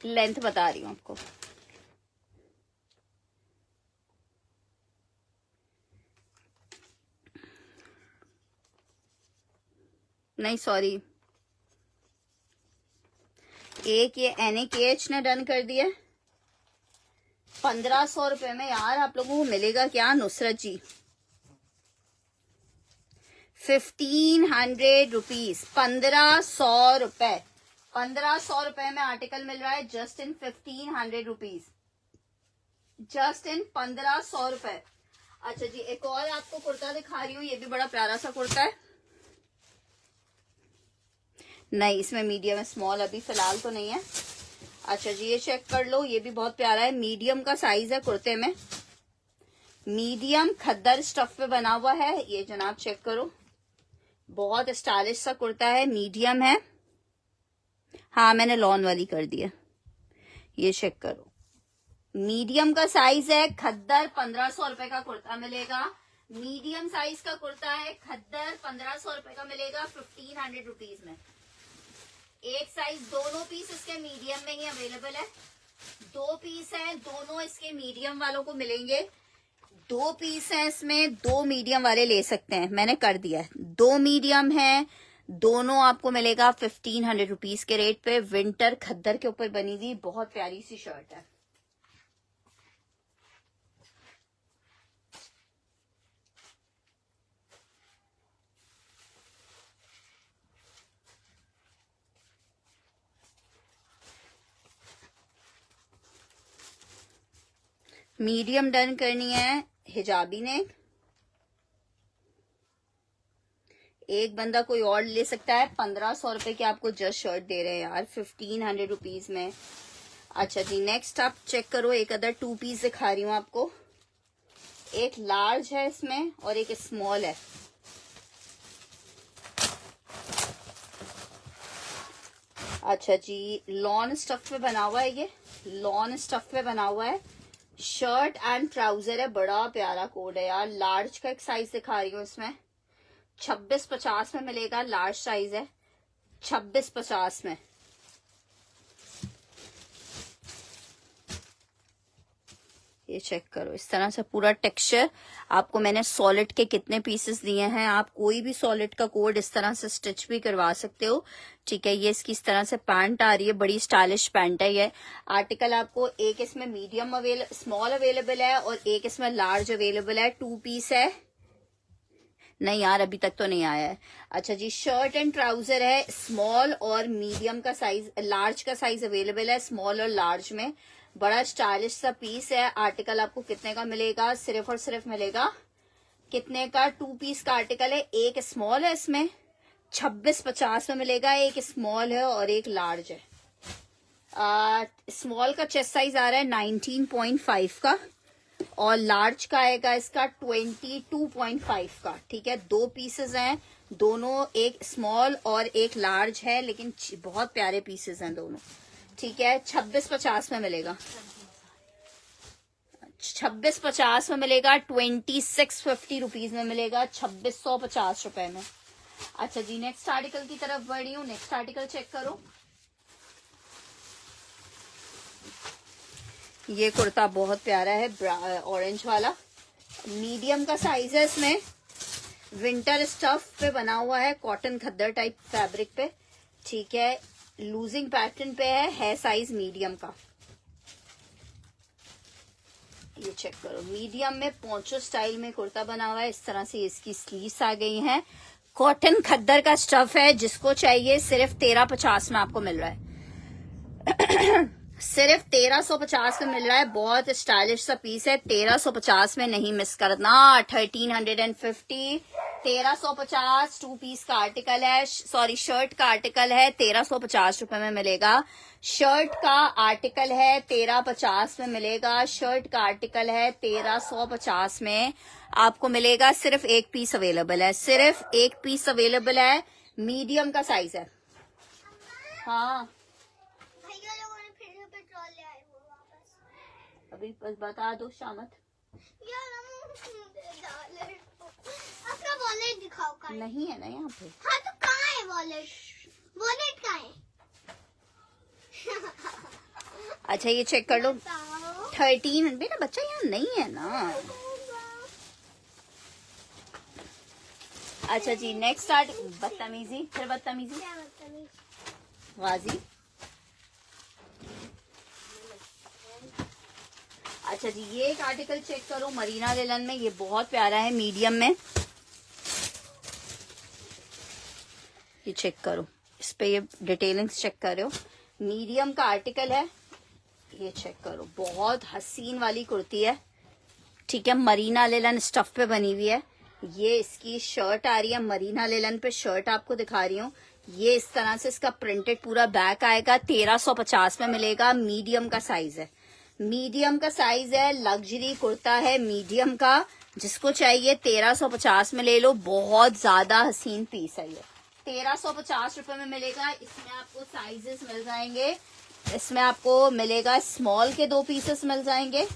लेंथ बता रही हूं आपको। नहीं सॉरी, एक ये NAKH ने डन कर दिया 1500 रुपए में। यार आप लोगों को मिलेगा क्या नुसरत जी? 1500 रुपीज, 1500 रुपए, 1500 रुपए में आर्टिकल मिल रहा है, just in 1500 rupees, just in 1500 रुपए। अच्छा जी, एक और आपको कुर्ता दिखा रही हूँ, ये भी बड़ा प्यारा सा कुर्ता है। नहीं, इसमें मीडियम है, स्मॉल अभी फिलहाल तो नहीं है। अच्छा जी, ये चेक कर लो, ये भी बहुत प्यारा है। मीडियम का साइज है कुर्ते में, मीडियम खद्दर स्टफ पे बना हुआ है। ये जनाब चेक करो, बहुत स्टाइलिश सा कुर्ता है, मीडियम है। हाँ, मैंने लॉन वाली कर दी है। ये चेक करो, मीडियम का साइज है, खद्दर 1500 रुपए का कुर्ता मिलेगा। मीडियम साइज का कुर्ता है, खद्दर 1500 रुपए का मिलेगा 1500 रुपीज में। एक साइज, दोनों पीस इसके मीडियम में ही अवेलेबल है। 2 पीस हैं, दोनों इसके मीडियम वालों को मिलेंगे। 2 पीस हैं इसमें, 2 मीडियम वाले ले सकते हैं, मैंने कर दिया है। 2 मीडियम है, दोनों आपको मिलेगा 1500 रुपीज के रेट पे। विंटर खद्दर के ऊपर बनी हुई बहुत प्यारी सी शर्ट है। मीडियम डन करनी है हिजाबी ने, एक बंदा कोई और ले सकता है। 1500 रुपए की आपको जस्ट शर्ट दे रहे हैं यार, 1500 रुपीज में। अच्छा जी, नेक्स्ट आप चेक करो, एक अदर 2 पीस दिखा रही हूँ आपको। एक लार्ज है इसमें और एक स्मॉल है। अच्छा जी, लॉन स्टफ पे बना हुआ है, ये लॉन स्टफ पे बना हुआ है। शर्ट एंड ट्राउजर है, बड़ा प्यारा कोड है यार। लार्ज का एक साइज दिखा रही हूँ इसमें, 26-50 में मिलेगा। लार्ज साइज है 26-50 में। ये चेक करो, इस तरह से पूरा टेक्सचर। आपको मैंने सॉलिड के कितने पीसेस दिए हैं, आप कोई भी सॉलिड का कोड इस तरह से स्टिच भी करवा सकते हो। ठीक है, ये इसकी इस तरह से पैंट आ रही है, बड़ी स्टाइलिश पैंट है ये। आर्टिकल आपको एक इसमें मीडियम स्मॉल अवेलेबल है और एक इसमें लार्ज अवेलेबल है। 2 पीस है। नहीं यार, अभी तक तो नहीं आया है। अच्छा जी, शर्ट एंड ट्राउजर है, स्मॉल और मीडियम का साइज, लार्ज का साइज अवेलेबल है, स्मॉल और लार्ज में। बड़ा स्टाइलिश सा पीस है। आर्टिकल आपको कितने का मिलेगा, सिर्फ और सिर्फ मिलेगा कितने का, 2 पीस का आर्टिकल है। एक स्मॉल है इसमें 26-50 में मिलेगा, एक स्मॉल है और एक लार्ज है। स्मॉल का चेस्ट साइज आ रहा है 19.5 का और लार्ज का आएगा इसका 22.5 का। ठीक है, 2 पीसेस हैं दोनों, एक स्मॉल और एक लार्ज है, लेकिन बहुत प्यारे पीसेस हैं दोनों। ठीक है, 26-50 में मिलेगा, 26-50 में मिलेगा, 2650 रुपीज में मिलेगा, 2650 रुपए में। अच्छा जी, नेक्स्ट आर्टिकल की तरफ बढ़ी हूँ। नेक्स्ट आर्टिकल चेक करो, ये कुर्ता बहुत प्यारा है, ऑरेंज वाला, मीडियम का साइज है इसमें। विंटर स्टफ पे बना हुआ है, कॉटन खद्दर टाइप फैब्रिक पे। ठीक है, लूजिंग पैटर्न पे है साइज मीडियम का। ये चेक करो, मीडियम में पोंचो स्टाइल में कुर्ता बना हुआ है। इस तरह से इसकी स्लीव्स आ गई हैं। कॉटन खद्दर का स्टफ है, जिसको चाहिए सिर्फ 1350 में आपको मिल रहा है। सिर्फ 1350 में मिल रहा है, बहुत स्टाइलिश सा पीस है। 1350 में नहीं मिस करना। 1350, 1350 2 पीस का आर्टिकल है, सॉरी शर्ट का आर्टिकल है, 1350 रुपए में मिलेगा। शर्ट का आर्टिकल है 1350 में मिलेगा। शर्ट का आर्टिकल है 1350 में आपको मिलेगा। सिर्फ एक पीस अवेलेबल है, सिर्फ एक पीस अवेलेबल है, मीडियम का साइज है। हाँ, अभी बस बता दो शामत। आपका वॉलेट दिखाओ। कहाँ नहीं है ना यहाँ पे। हाँ तो कहाँ है वॉलेट? वॉलेट कहाँ है? अच्छा, ये चेक कर लो, 13 बेटा बच्चा यहाँ नहीं है ना। अच्छा जी, नेक्स्ट स्टार्ट। बदतमीजी, फिर बदतमीजी, गाजी। अच्छा जी, ये एक आर्टिकल चेक करो मरीना लिनन में, ये बहुत प्यारा है, मीडियम में। ये चेक करो, इस पे ये डिटेलिंग्स चेक कर रहे हो, मीडियम का आर्टिकल है। ये चेक करो, बहुत हसीन वाली कुर्ती है। ठीक है, मरीना लिनन स्टफ पे बनी हुई है। ये इसकी शर्ट आ रही है, मरीना लिनन पे शर्ट आपको दिखा रही हूँ। ये इस तरह से इसका प्रिंटेड पूरा बैक आएगा, 1350 में मिलेगा। मीडियम का साइज है, मीडियम का साइज है, लग्जरी कुर्ता है मीडियम का। जिसको चाहिए 1350 में ले लो, बहुत ज्यादा हसीन पीस है ये। 1350 रुपए में मिलेगा। इसमें आपको साइजेस मिल जाएंगे, इसमें आपको मिलेगा स्मॉल के 2 पीसेस मिल जाएंगे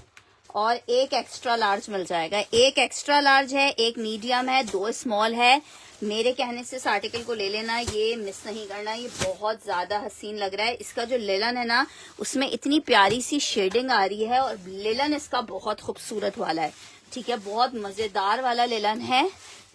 और एक एक्स्ट्रा लार्ज मिल जाएगा। एक एक्स्ट्रा लार्ज है, एक मीडियम है, 2 स्मॉल है। मेरे कहने से इस आर्टिकल को ले लेना, ये मिस नहीं करना, ये बहुत ज्यादा हसीन लग रहा है। इसका जो लिलन है ना, उसमें इतनी प्यारी सी शेडिंग आ रही है और लिलन इसका बहुत खूबसूरत वाला है। ठीक है, बहुत मजेदार वाला लिलन है।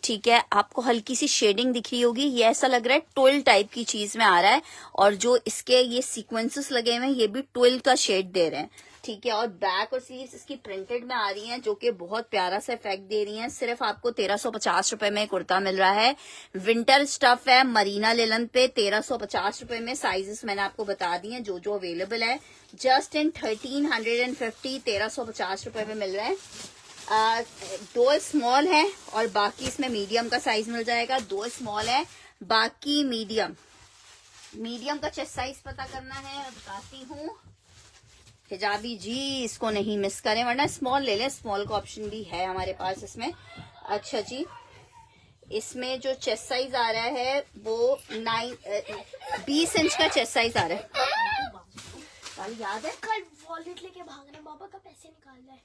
ठीक है, आपको हल्की सी शेडिंग दिख रही होगी, ये ऐसा लग रहा है ट्विल टाइप की चीज में आ रहा है, और जो इसके ये सीक्वेंसेस लगे हुए हैं ये भी ट्विल का शेड दे रहे हैं, ठीक है। और बैक और स्लीव्स इसकी प्रिंटेड में आ रही हैं, जो कि बहुत प्यारा सा इफेक्ट दे रही हैं। सिर्फ आपको 1350 रुपए में कुर्ता मिल रहा है। विंटर स्टफ है, मरीना लिनन पे 1350 रुपए में। साइजेस मैंने आपको बता दी हैं जो जो अवेलेबल है। जस्ट इन 1350, 1350 रुपए में मिल रहा है। 2 स्मॉल है और बाकी इसमें मीडियम का साइज मिल जाएगा। 2 स्मॉल है, बाकी मीडियम। मीडियम का चेस्ट साइज पता करना है, बताती हूँ। हिजाबी जी इसको नहीं मिस करें, वरना स्मॉल ले लें, स्मॉल का ऑप्शन भी है हमारे पास इसमें। अच्छा जी, इसमें जो चेस्ट साइज आ रहा है वो 20 इंच का चेस्ट साइज आ रहा है। साली याद है? कल वॉलेट लेके भागना, बाबा का पैसे निकालना है।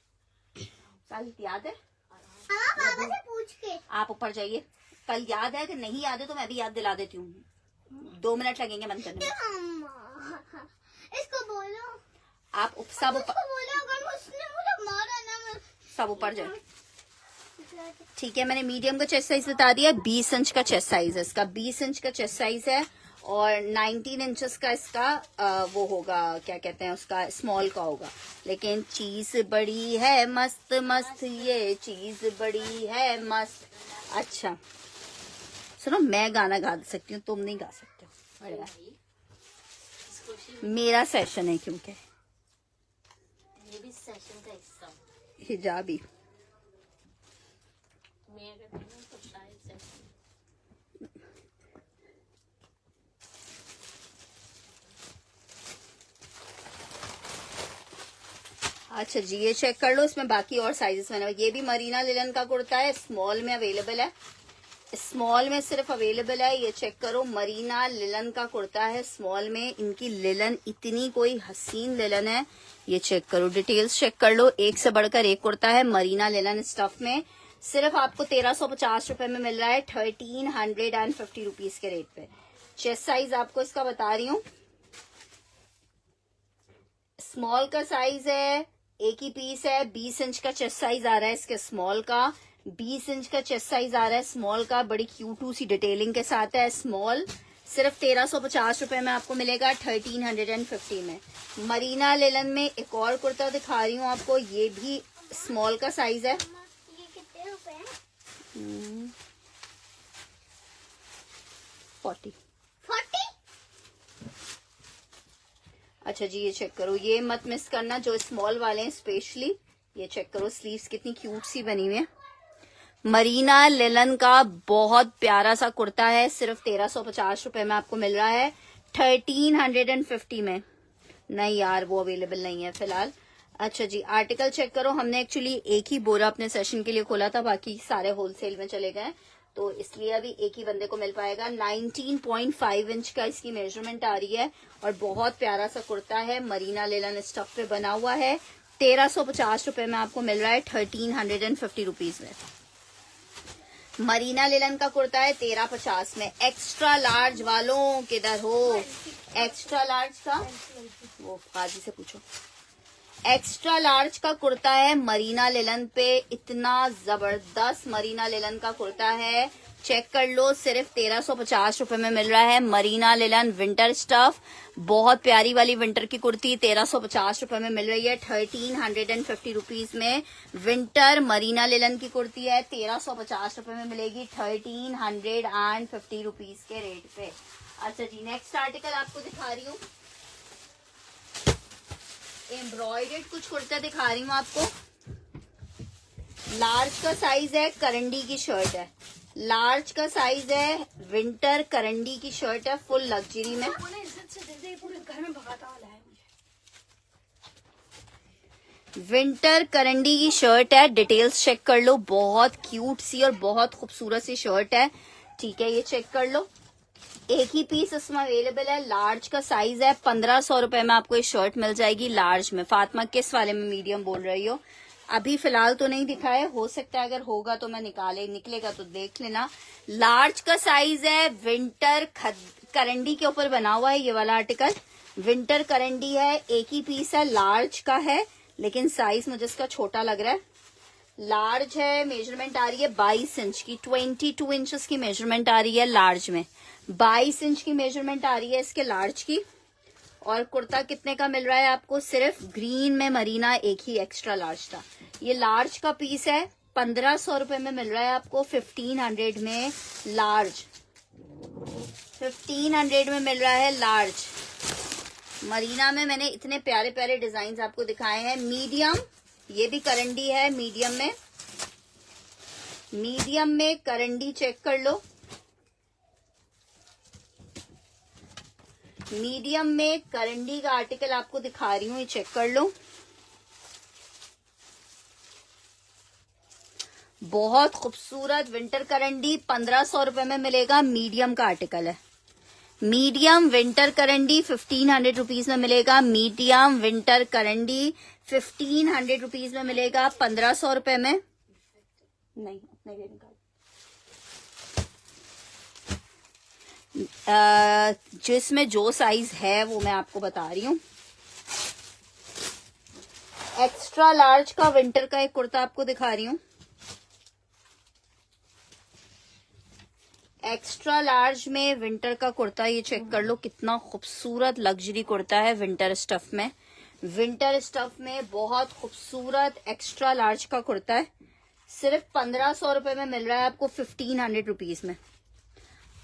साली याद है? हाँ, बाबा से पूछ के। आप ऊपर जाइए। कल याद है कि नहीं याद है तो मैं भी याद दिला देती हूँ। 2 मिनट लगेंगे बंद करने में। इसको बोलो, आप सब ऊपर, बोलो, अगर उसने मुझे मारा ना मैं सब ऊपर जाए, ठीक है। मैंने मीडियम का चेस्ट साइज बता दिया। 20 इंच का चेस्ट साइज है इसका, 20 इंच का चेस्ट साइज है, और 19 इंचेस का इसका वो होगा, क्या कहते हैं उसका, स्मॉल का होगा। लेकिन चीज बड़ी है मस्त मस्त, ये चीज बड़ी है मस्त। अच्छा सुनो, मैं गाना गा सकती हूँ, तुम नहीं गा सकते हो। बढ़िया, मेरा सेशन है क्योंकि ये भी सेशन का हिस्सा। हिजाबी मैं अगर कहूँ तो शायद सेशन। अच्छा जी, ये चेक कर लो, इसमें बाकी और साइजेस मैंने, ये भी मरीना लिनन का कुर्ता है, स्मॉल में अवेलेबल है। स्मॉल में सिर्फ अवेलेबल है, ये चेक करो, मरीना लिनन का कुर्ता है स्मॉल में। इनकी लिनन इतनी कोई हसीन लिनन है, ये चेक करो, डिटेल्स चेक कर लो। एक से बढ़कर एक कुर्ता है मरीना लिनन स्टफ में। सिर्फ आपको 1350 रुपए में मिल रहा है, 1350 रुपीज के रेट पे। चेस्ट साइज आपको इसका बता रही हूँ, स्मॉल का साइज है, एक ही पीस है। 20 इंच का चेस्ट साइज आ रहा है इसके स्मॉल का, 20 इंच का चेस्ट साइज आ रहा है स्मॉल का। बड़ी क्यूट सी डिटेलिंग के साथ है स्मॉल। सिर्फ 1350 रुपए में आपको मिलेगा, 1350 में। मरीना लिनन में एक और कुर्ता दिखा रही हूँ आपको, ये भी स्मॉल का साइज है। ये कितने रुपए हैं? 40। 40? अच्छा जी, ये चेक करो, ये मत मिस करना जो स्मॉल वाले हैं स्पेशली। ये चेक करो, स्लीव्स कितनी क्यूट सी बनी हुई है। मरीना लिनन का बहुत प्यारा सा कुर्ता है, सिर्फ 1350 रुपए में आपको मिल रहा है, 1350 में। नहीं यार, वो अवेलेबल नहीं है फिलहाल। अच्छा जी, आर्टिकल चेक करो, हमने एक्चुअली एक ही बोरा अपने सेशन के लिए खोला था, बाकी सारे होलसेल में चले गए, तो इसलिए अभी एक ही बंदे को मिल पाएगा। 19.5 इंच का इसकी मेजरमेंट आ रही है, और बहुत प्यारा सा कुर्ता है, मरीना लिनन स्टफ पे बना हुआ है। 1350 रुपए में आपको मिल रहा है, 1350 रुपीज में। मरीना लिनन का कुर्ता है 1350 में। एक्स्ट्रा लार्ज वालों किधर हो? एक्स्ट्रा लार्ज का वो काजी से पूछो। एक्स्ट्रा लार्ज का कुर्ता है मरीना लिनन पे, इतना जबरदस्त मरीना लिनन का कुर्ता है, चेक कर लो। सिर्फ 1350 रुपए में मिल रहा है, मरीना लिनन विंटर स्टफ। बहुत प्यारी वाली विंटर की कुर्ती 1350 रुपए में मिल रही है, 1350 रुपीज में। विंटर मरीना लिनन की कुर्ती है, 1350 रुपए में मिलेगी, 1350 रुपीज के रेट पे। अच्छा जी, नेक्स्ट आर्टिकल आपको दिखा रही हूँ, एम्ब्रॉयडर्ड कुछ कुर्ता दिखा रही हूँ आपको। लार्ज का साइज है, करंडी की शर्ट है, लार्ज का साइज है, विंटर करंडी की शर्ट है, फुल लग्जरी में। घर में भगाता वाला है मुझे। विंटर करंडी की शर्ट है, डिटेल्स चेक कर लो, बहुत क्यूट सी और बहुत खूबसूरत सी शर्ट है, ठीक है, ये चेक कर लो। एक ही पीस इसमें अवेलेबल है, लार्ज का साइज है, 1500 रुपए में आपको ये शर्ट मिल जाएगी लार्ज में। फातिमा किस वाले में मीडियम बोल रही हो? अभी फिलहाल तो नहीं दिखा है, हो सकता है अगर होगा तो मैं निकलेगा तो देख लेना। लार्ज का साइज है, विंटर करंडी के ऊपर बना हुआ है ये वाला आर्टिकल, विंटर करंडी है, एक ही पीस है, लार्ज का है, लेकिन साइज मुझे इसका छोटा लग रहा है। लार्ज है, मेजरमेंट आ रही है 22 इंच की, 22 इंचेस की मेजरमेंट आ रही है लार्ज में, 22 इंच की मेजरमेंट आ रही है इसके लार्ज की। और कुर्ता कितने का मिल रहा है आपको? सिर्फ ग्रीन में मरीना एक ही एक्स्ट्रा लार्ज था। ये लार्ज का पीस है, 1500 रुपए में मिल रहा है आपको, 1500 में लार्ज, 1500 में मिल रहा है लार्ज। मरीना में मैंने इतने प्यारे प्यारे डिजाइन आपको दिखाए हैं। मीडियम, ये भी करंडी है मीडियम में, मीडियम में करंडी चेक कर लो, मीडियम में करंडी का आर्टिकल आपको दिखा रही हूँ, ये चेक कर लो। बहुत खूबसूरत विंटर करंडी 1500 रुपए में मिलेगा, मीडियम का आर्टिकल है। मीडियम विंटर करंडी 1500 रुपीज में मिलेगा, मीडियम विंटर करंडी 1500 रुपीज में मिलेगा, 1500 रुपए में नहीं। अपने लिए निकाल, जिसमें जो साइज है वो मैं आपको बता रही हूँ। एक्स्ट्रा लार्ज का विंटर का एक कुर्ता आपको दिखा रही हूँ, एक्स्ट्रा लार्ज में विंटर का कुर्ता, ये चेक कर लो कितना खूबसूरत लग्जरी कुर्ता है विंटर स्टफ में, विंटर स्टफ में बहुत खूबसूरत एक्स्ट्रा लार्ज का कुर्ता है। सिर्फ 1500 रुपए में मिल रहा है आपको, 1500 रुपीज में,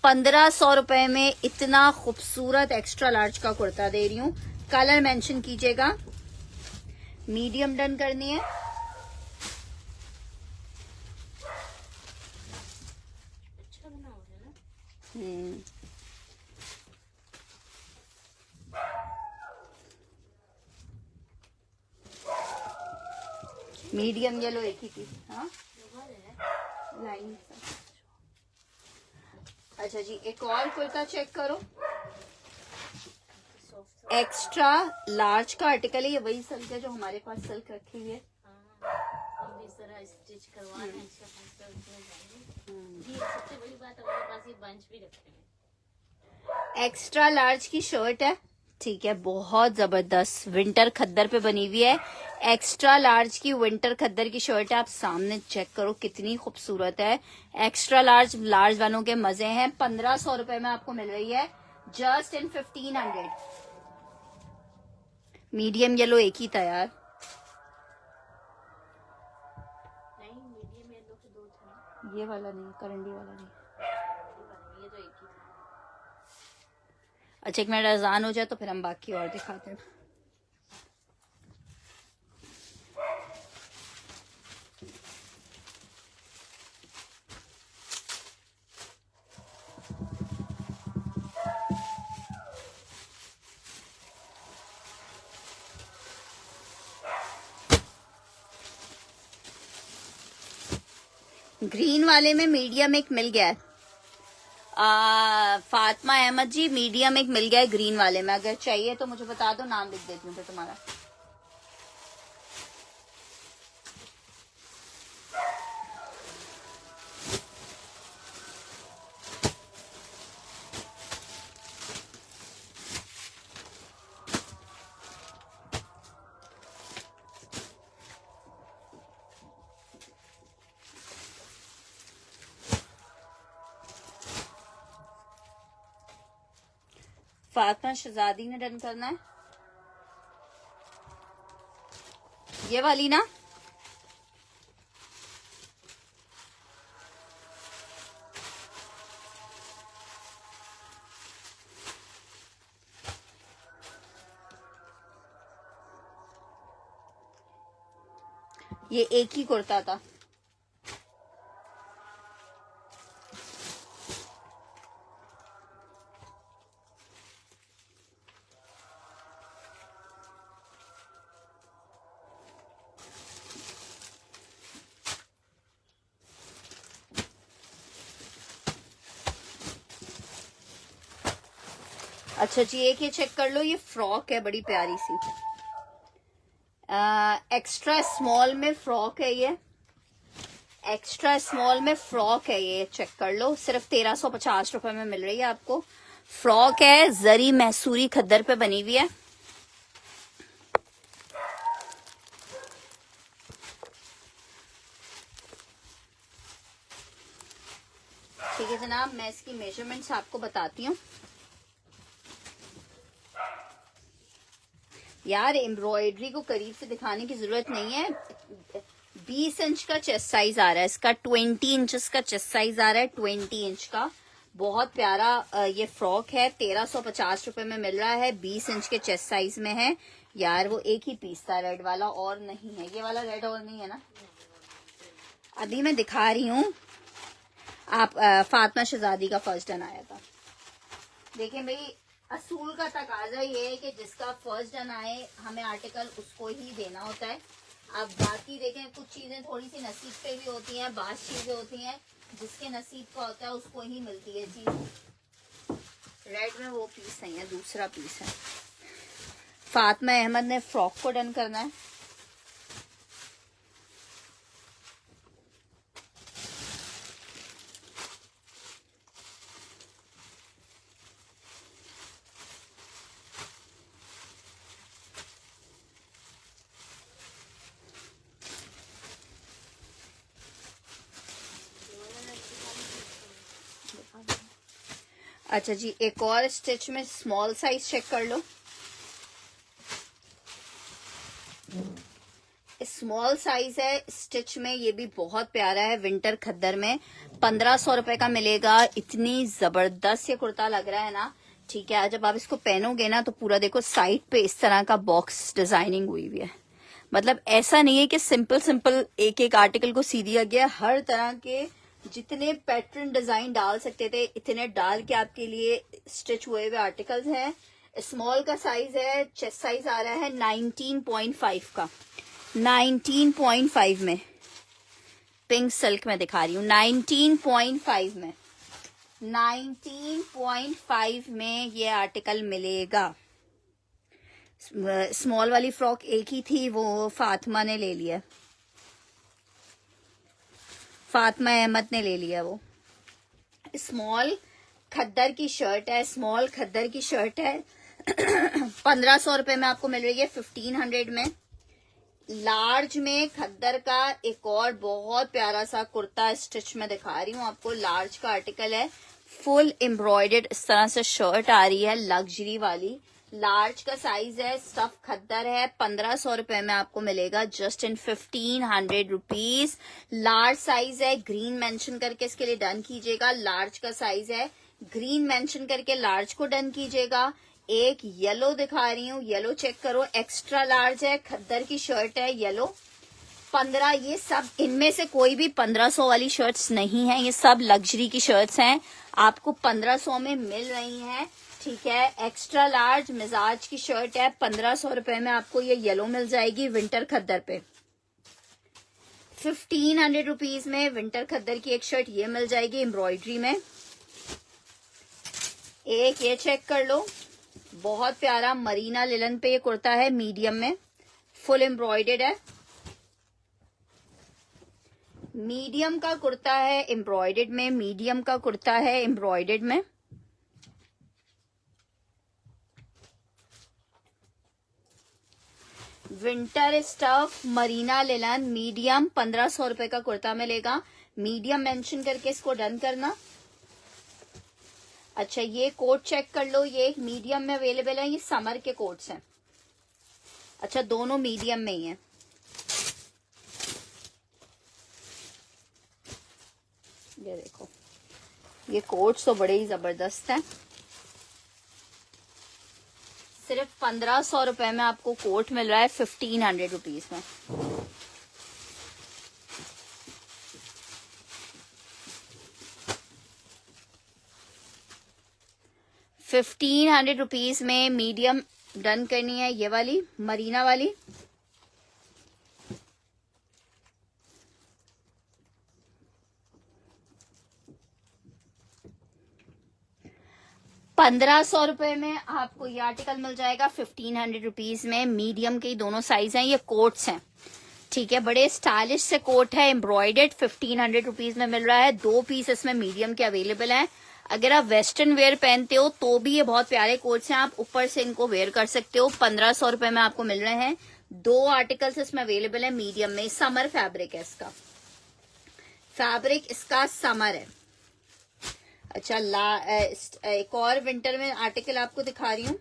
1500 रुपए में इतना खूबसूरत एक्स्ट्रा लार्ज का कुर्ता दे रही हूँ। कलर मेंशन कीजिएगा, मीडियम डन करनी है। अच्छा बना हो गया ना। मीडियम येलो एक ही पीस। हाँ लाइन। अच्छा जी, एक और कुर्ता चेक करो, एक्स्ट्रा लार्ज का आर्टिकल है, ये वही सिल्क है जो हमारे पास सिल्क रखी हुई है। हम इस तरह स्टिच करवा रहे हैं, इसका पैसा उतना जाएंगे। ये सबसे बड़ी बात, हमारे पास ये बंच भी रखे हैं। एक्स्ट्रा लार्ज की शर्ट है, ठीक है, बहुत जबरदस्त विंटर खद्दर पे बनी हुई है। एक्स्ट्रा लार्ज की विंटर खद्दर की शर्ट है, आप सामने चेक करो कितनी खूबसूरत है। एक्स्ट्रा लार्ज, लार्ज वालों के मजे हैं। 1500 रुपए में आपको मिल रही है, जस्ट इन 1500। मीडियम येलो एक ही था यार, नहीं मीडियम येलो के दो थे ना, ये वाला नहीं, करंडी वाला नहीं। ये तो एक ही था। अच्छा एक मिनट अजान हो जाए तो फिर हम बाकी और दिखाते हैं। ग्रीन वाले में मीडियम एक मिल गया है, फातिमा अहमद जी, मीडियम एक मिल गया है ग्रीन वाले में। अगर चाहिए तो मुझे बता दो, नाम लिख देती हूँ फिर तुम्हारा। फातिमा शहजादी ने डन करना है, ये वाली ना। ये एक ही कुर्ता था, अच्छा जी एक ये चेक कर लो, ये फ्रॉक है बड़ी प्यारी सी, एक्स्ट्रा स्मॉल में फ्रॉक है, ये एक्स्ट्रा स्मॉल में फ्रॉक है, ये चेक कर लो, सिर्फ 1350 रुपए में मिल रही है आपको। फ्रॉक है, जरी मैसूरी खद्दर पे बनी हुई है। ठीक है जनाब, मैं इसकी मेजरमेंट्स आपको बताती हूँ। यार एम्ब्रॉयडरी को करीब से दिखाने की जरूरत नहीं है। 20 इंच का चेस्ट साइज आ रहा है इसका, 20 इंचेस का चेस्ट साइज आ रहा है, 20 इंच का। बहुत प्यारा ये फ्रॉक है, 1350 रुपए में मिल रहा है, 20 इंच के चेस्ट साइज में है। यार वो एक ही पीस था रेड वाला, और नहीं है ये वाला रेड, और नहीं है ना। अभी मैं दिखा रही हूँ आप, फातिमा शहजादी का फर्स्ट डन आया था। देखें भाई, असूल का तकाजा ये है कि जिसका फर्स्ट डन आए हमें आर्टिकल उसको ही देना होता है। अब बाकी देखें, कुछ चीजें थोड़ी सी नसीब पे भी होती हैं, बात चीजें होती हैं जिसके नसीब का होता है उसको ही मिलती है चीज। रेड में वो पीस नहीं है, दूसरा पीस है। फातिमा अहमद ने फ्रॉक को डन करना है। अच्छा जी, एक और स्टिच में स्मॉल साइज चेक कर लो। स्मॉल साइज है स्टिच में, ये भी बहुत प्यारा है, विंटर खद्दर में 1500 रुपए का मिलेगा। इतनी जबरदस्त ये कुर्ता लग रहा है ना, ठीक है। जब आप इसको पहनोगे ना तो पूरा देखो साइड पे इस तरह का बॉक्स डिजाइनिंग हुई हुई है। मतलब ऐसा नहीं है कि सिंपल सिंपल एक एक आर्टिकल को सी दिया गया, हर तरह के जितने पैटर्न डिजाइन डाल सकते थे इतने डाल के आपके लिए स्टिच हुए हुए आर्टिकल्स हैं। स्मॉल का साइज है, चेस्ट साइज आ रहा है 19.5 का, 19.5 में पिंक सिल्क में दिखा रही हूँ, 19.5 में, 19.5 में ये आर्टिकल मिलेगा। स्मॉल वाली फ्रॉक एक ही थी, वो फातिमा ने ले लिया, फातिमा अहमद ने ले लिया वो। स्मॉल खद्दर की शर्ट है, स्मॉल खद्दर की शर्ट है 1500 रुपए में आपको मिल रही है, 1500 में। लार्ज में खद्दर का एक और बहुत प्यारा सा कुर्ता स्टिच में दिखा रही हूँ आपको, लार्ज का आर्टिकल है, फुल एम्ब्रॉयडर्ड इस तरह से शर्ट आ रही है, लग्जरी वाली। लार्ज का साइज है, स्टफ खद्दर है, 1500 रुपए में आपको मिलेगा, just in 1500 rupees. Large size है, ग्रीन मेंशन करके इसके लिए डन कीजिएगा। लार्ज का साइज है, ग्रीन मेंशन करके लार्ज को डन कीजिएगा। एक येलो दिखा रही हूँ, येलो चेक करो, एक्स्ट्रा लार्ज है, खद्दर की शर्ट है, येलो 15। ये सब, इनमें से कोई भी 1500 वाली शर्ट्स नहीं है, ये सब लग्जरी की शर्ट्स हैं, आपको 1500 में मिल रही हैं, ठीक है। एक्स्ट्रा लार्ज मिजाज की शर्ट है, 1500 रुपए में आपको ये येलो मिल जाएगी विंटर खद्दर पे। 1500 रुपीज में विंटर खद्दर की एक शर्ट ये मिल जाएगी एम्ब्रॉयडरी में। एक ये चेक कर लो, बहुत प्यारा मरीना लिलन पे ये कुर्ता है, मीडियम में, फुल एम्ब्रॉयडर्ड है, मीडियम का कुर्ता है एम्ब्रॉयडर्ड में, मीडियम का कुर्ता है एम्ब्रॉयडर्ड में। Winter stuff Marina linen medium, 1500 रुपए का कुर्ता मिलेगा। मीडियम मेंशन करके इसको डन करना। अच्छा, ये कोट चेक कर लो, ये मीडियम में अवेलेबल है, ये समर के कोट्स हैं। अच्छा, दोनों मीडियम में ही हैं। ये देखो, ये कोट्स तो बड़े ही जबरदस्त हैं। सिर्फ 1500 रुपए में आपको कोट मिल रहा है 1500 रुपीज में। ₹1500 में मीडियम डन करनी है, ये वाली मरीना वाली। ₹1500 में आपको ये आर्टिकल मिल जाएगा 1500 रुपीज में। मीडियम के दोनों साइज हैं, ये कोट्स हैं, ठीक है, बड़े स्टाइलिश से कोट है, एम्ब्रॉयडर्ड, 1500 रुपीज में मिल रहा है। 2 पीस इसमें मीडियम के अवेलेबल हैं। अगर आप वेस्टर्न वेयर पहनते हो तो भी ये बहुत प्यारे कोट्स हैं, आप ऊपर से इनको वेयर कर सकते हो। 1500 रुपए में आपको मिल रहे हैं। 2 आर्टिकल्स इसमें अवेलेबल है मीडियम में। समर फैब्रिक है इसका, फैब्रिक इसका समर है। अच्छा एक और विंटर में आर्टिकल आपको दिखा रही हूँ।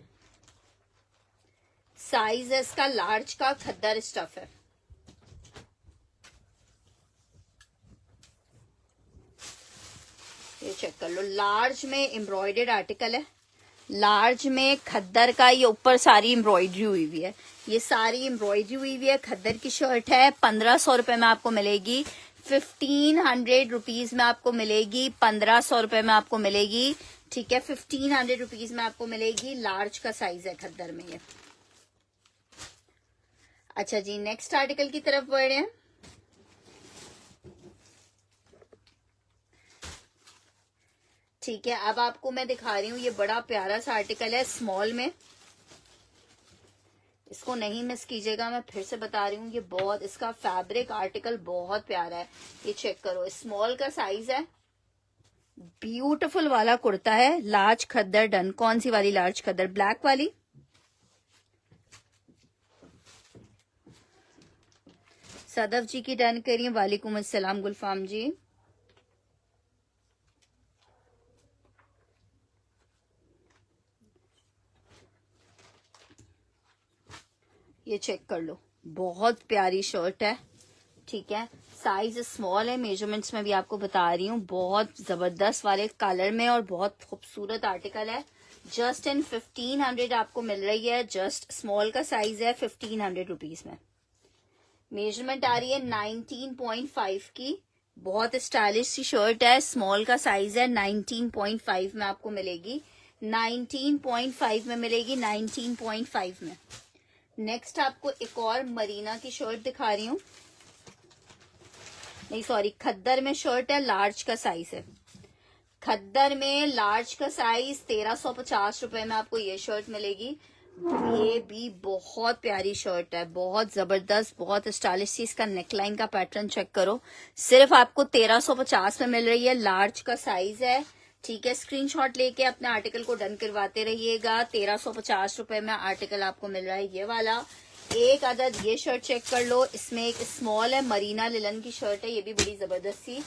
साइज है इसका लार्ज का, खद्दर स्टफ है। ये चेक कर लो, लार्ज में एम्ब्रॉयडर्ड आर्टिकल है। लार्ज में खद्दर का ये ऊपर सारी एम्ब्रॉयडरी हुई हुई है, ये सारी एम्ब्रॉयडरी हुई हुई है। खद्दर की शर्ट है, 1500 रुपए में आपको मिलेगी। 1500 रुपीज में आपको मिलेगी, 1500 रुपए में आपको मिलेगी। ठीक है, 1500 रुपीज में आपको मिलेगी। लार्ज का साइज है खद्दर में ये। अच्छा जी, नेक्स्ट आर्टिकल की तरफ बढ़ रहे हैं। ठीक है, अब आपको मैं दिखा रही हूँ, ये बड़ा प्यारा सा आर्टिकल है स्मॉल में। इसको नहीं मिस कीजिएगा, मैं फिर से बता रही हूँ, ये बहुत, इसका फैब्रिक आर्टिकल बहुत प्यारा है। ये चेक करो, स्मॉल का साइज है। ब्यूटीफुल वाला कुर्ता है, लार्ज खद्दर डन। कौन सी वाली लार्ज खद्दर? ब्लैक वाली। सदफ जी की डन करिए। वालेकुम अस्सलाम गुलफाम जी। ये चेक कर लो, बहुत प्यारी शर्ट है। ठीक है, साइज स्मॉल है, मेजरमेंट्स में भी आपको बता रही हूँ। बहुत जबरदस्त वाले कलर में और बहुत खूबसूरत आर्टिकल है। जस्ट इन 1500 आपको मिल रही है। जस्ट स्मॉल का साइज है 1500 रुपीज में। मेजरमेंट आ रही है 19.5 की। बहुत स्टाइलिश सी शर्ट है, स्मॉल का साइज है। 19.5 में आपको मिलेगी, 19.5 में मिलेगी, 19.5 में। नेक्स्ट आपको एक और मरीना की शर्ट दिखा रही हूँ। नहीं सॉरी, खद्दर में शर्ट है, लार्ज का साइज है। खद्दर में लार्ज का साइज 1350 रुपए में आपको ये शर्ट मिलेगी। ये भी बहुत प्यारी शर्ट है, बहुत जबरदस्त, बहुत स्टाइलिश सी। इसका नेकलाइन का पैटर्न चेक करो। सिर्फ आपको 1350 में मिल रही है, लार्ज का साइज है। ठीक है, स्क्रीनशॉट लेके अपने आर्टिकल को डन करवाते रहिएगा। 1350 रुपए में आर्टिकल आपको मिल रहा है ये वाला। एक अदद ये शर्ट चेक कर लो, इसमें एक स्मॉल है, मरीना लिलन की शर्ट है, ये भी बड़ी जबरदस्त सी।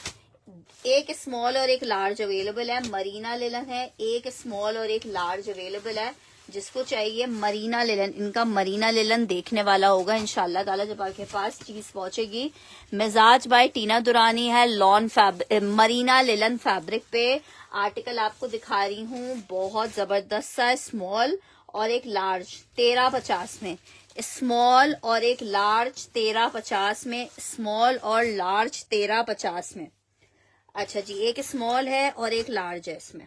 एक स्मॉल और एक लार्ज अवेलेबल है। मरीना लिलन है, एक स्मॉल और एक लार्ज अवेलेबल है। जिसको चाहिए मरीना लिलन, इनका मरीना लिलन देखने वाला होगा इंशाल्लाह ताला जब आपके पास चीज पहुंचेगी। मिजाज बाय टीना दुरानी है, लॉन मरीना लिलन फैब्रिक पे आर्टिकल आपको दिखा रही हूँ। बहुत जबरदस्त सा स्मॉल और एक लार्ज 1350 में। स्मॉल और एक लार्ज 1350 में। स्मॉल और लार्ज 1350 में। अच्छा जी, एक स्मॉल है और एक लार्ज है इसमें।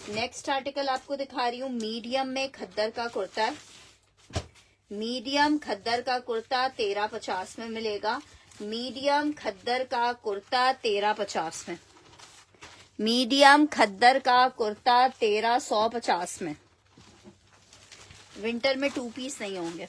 नेक्स्ट आर्टिकल आपको दिखा रही हूँ, मीडियम में खद्दर का कुर्ता है। मीडियम खद्दर का कुर्ता 1350 में मिलेगा। मीडियम खद्दर का कुर्ता 1350 में। मीडियम खद्दर का कुर्ता 1350 में। विंटर में 2 पीस नहीं होंगे।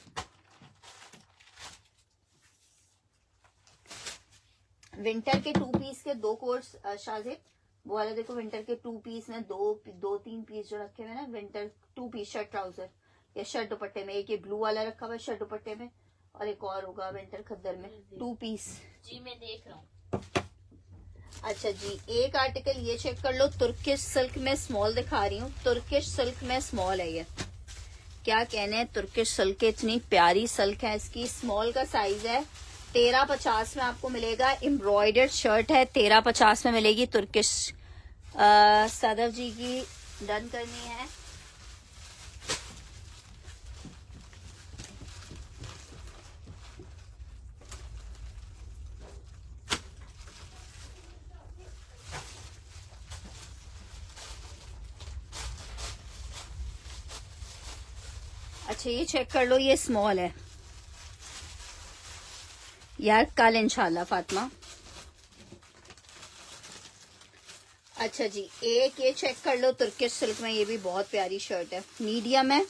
विंटर के 2 पीस के 2 कोर्स शाजिद, वो वाला देखो, विंटर के 2 पीस में 2-3 पीस जो रखे हुए ना, विंटर 2 पीस शर्ट ट्राउजर या शर्ट दुपट्टे में। एक ये ब्लू वाला रखा हुआ है शर्ट दुपट्टे में, और एक और होगा विंटर खद्दर में 2 पीस। जी मैं देख रहा हूँ। अच्छा जी, एक आर्टिकल ये चेक कर लो, तुर्किश सिल्क में स्मॉल दिखा रही हूँ। तुर्किश सिल्क में स्मॉल है ये। क्या कहने हैं, तुर्किश सिल्क, इतनी प्यारी सिल्क है इसकी। स्मॉल का साइज है, 1350 में आपको मिलेगा। एम्ब्रॉयडर्ड शर्ट है, 1350 में मिलेगी। तुर्किश सदफ जी की डन करनी है। अच्छा ये चेक कर लो, ये स्मॉल है यार, कल इंशाल्लाह फातिमा। अच्छा जी, एक ये चेक कर लो, तुर्किश सिल्क में, ये भी बहुत प्यारी शर्ट है। मीडियम है,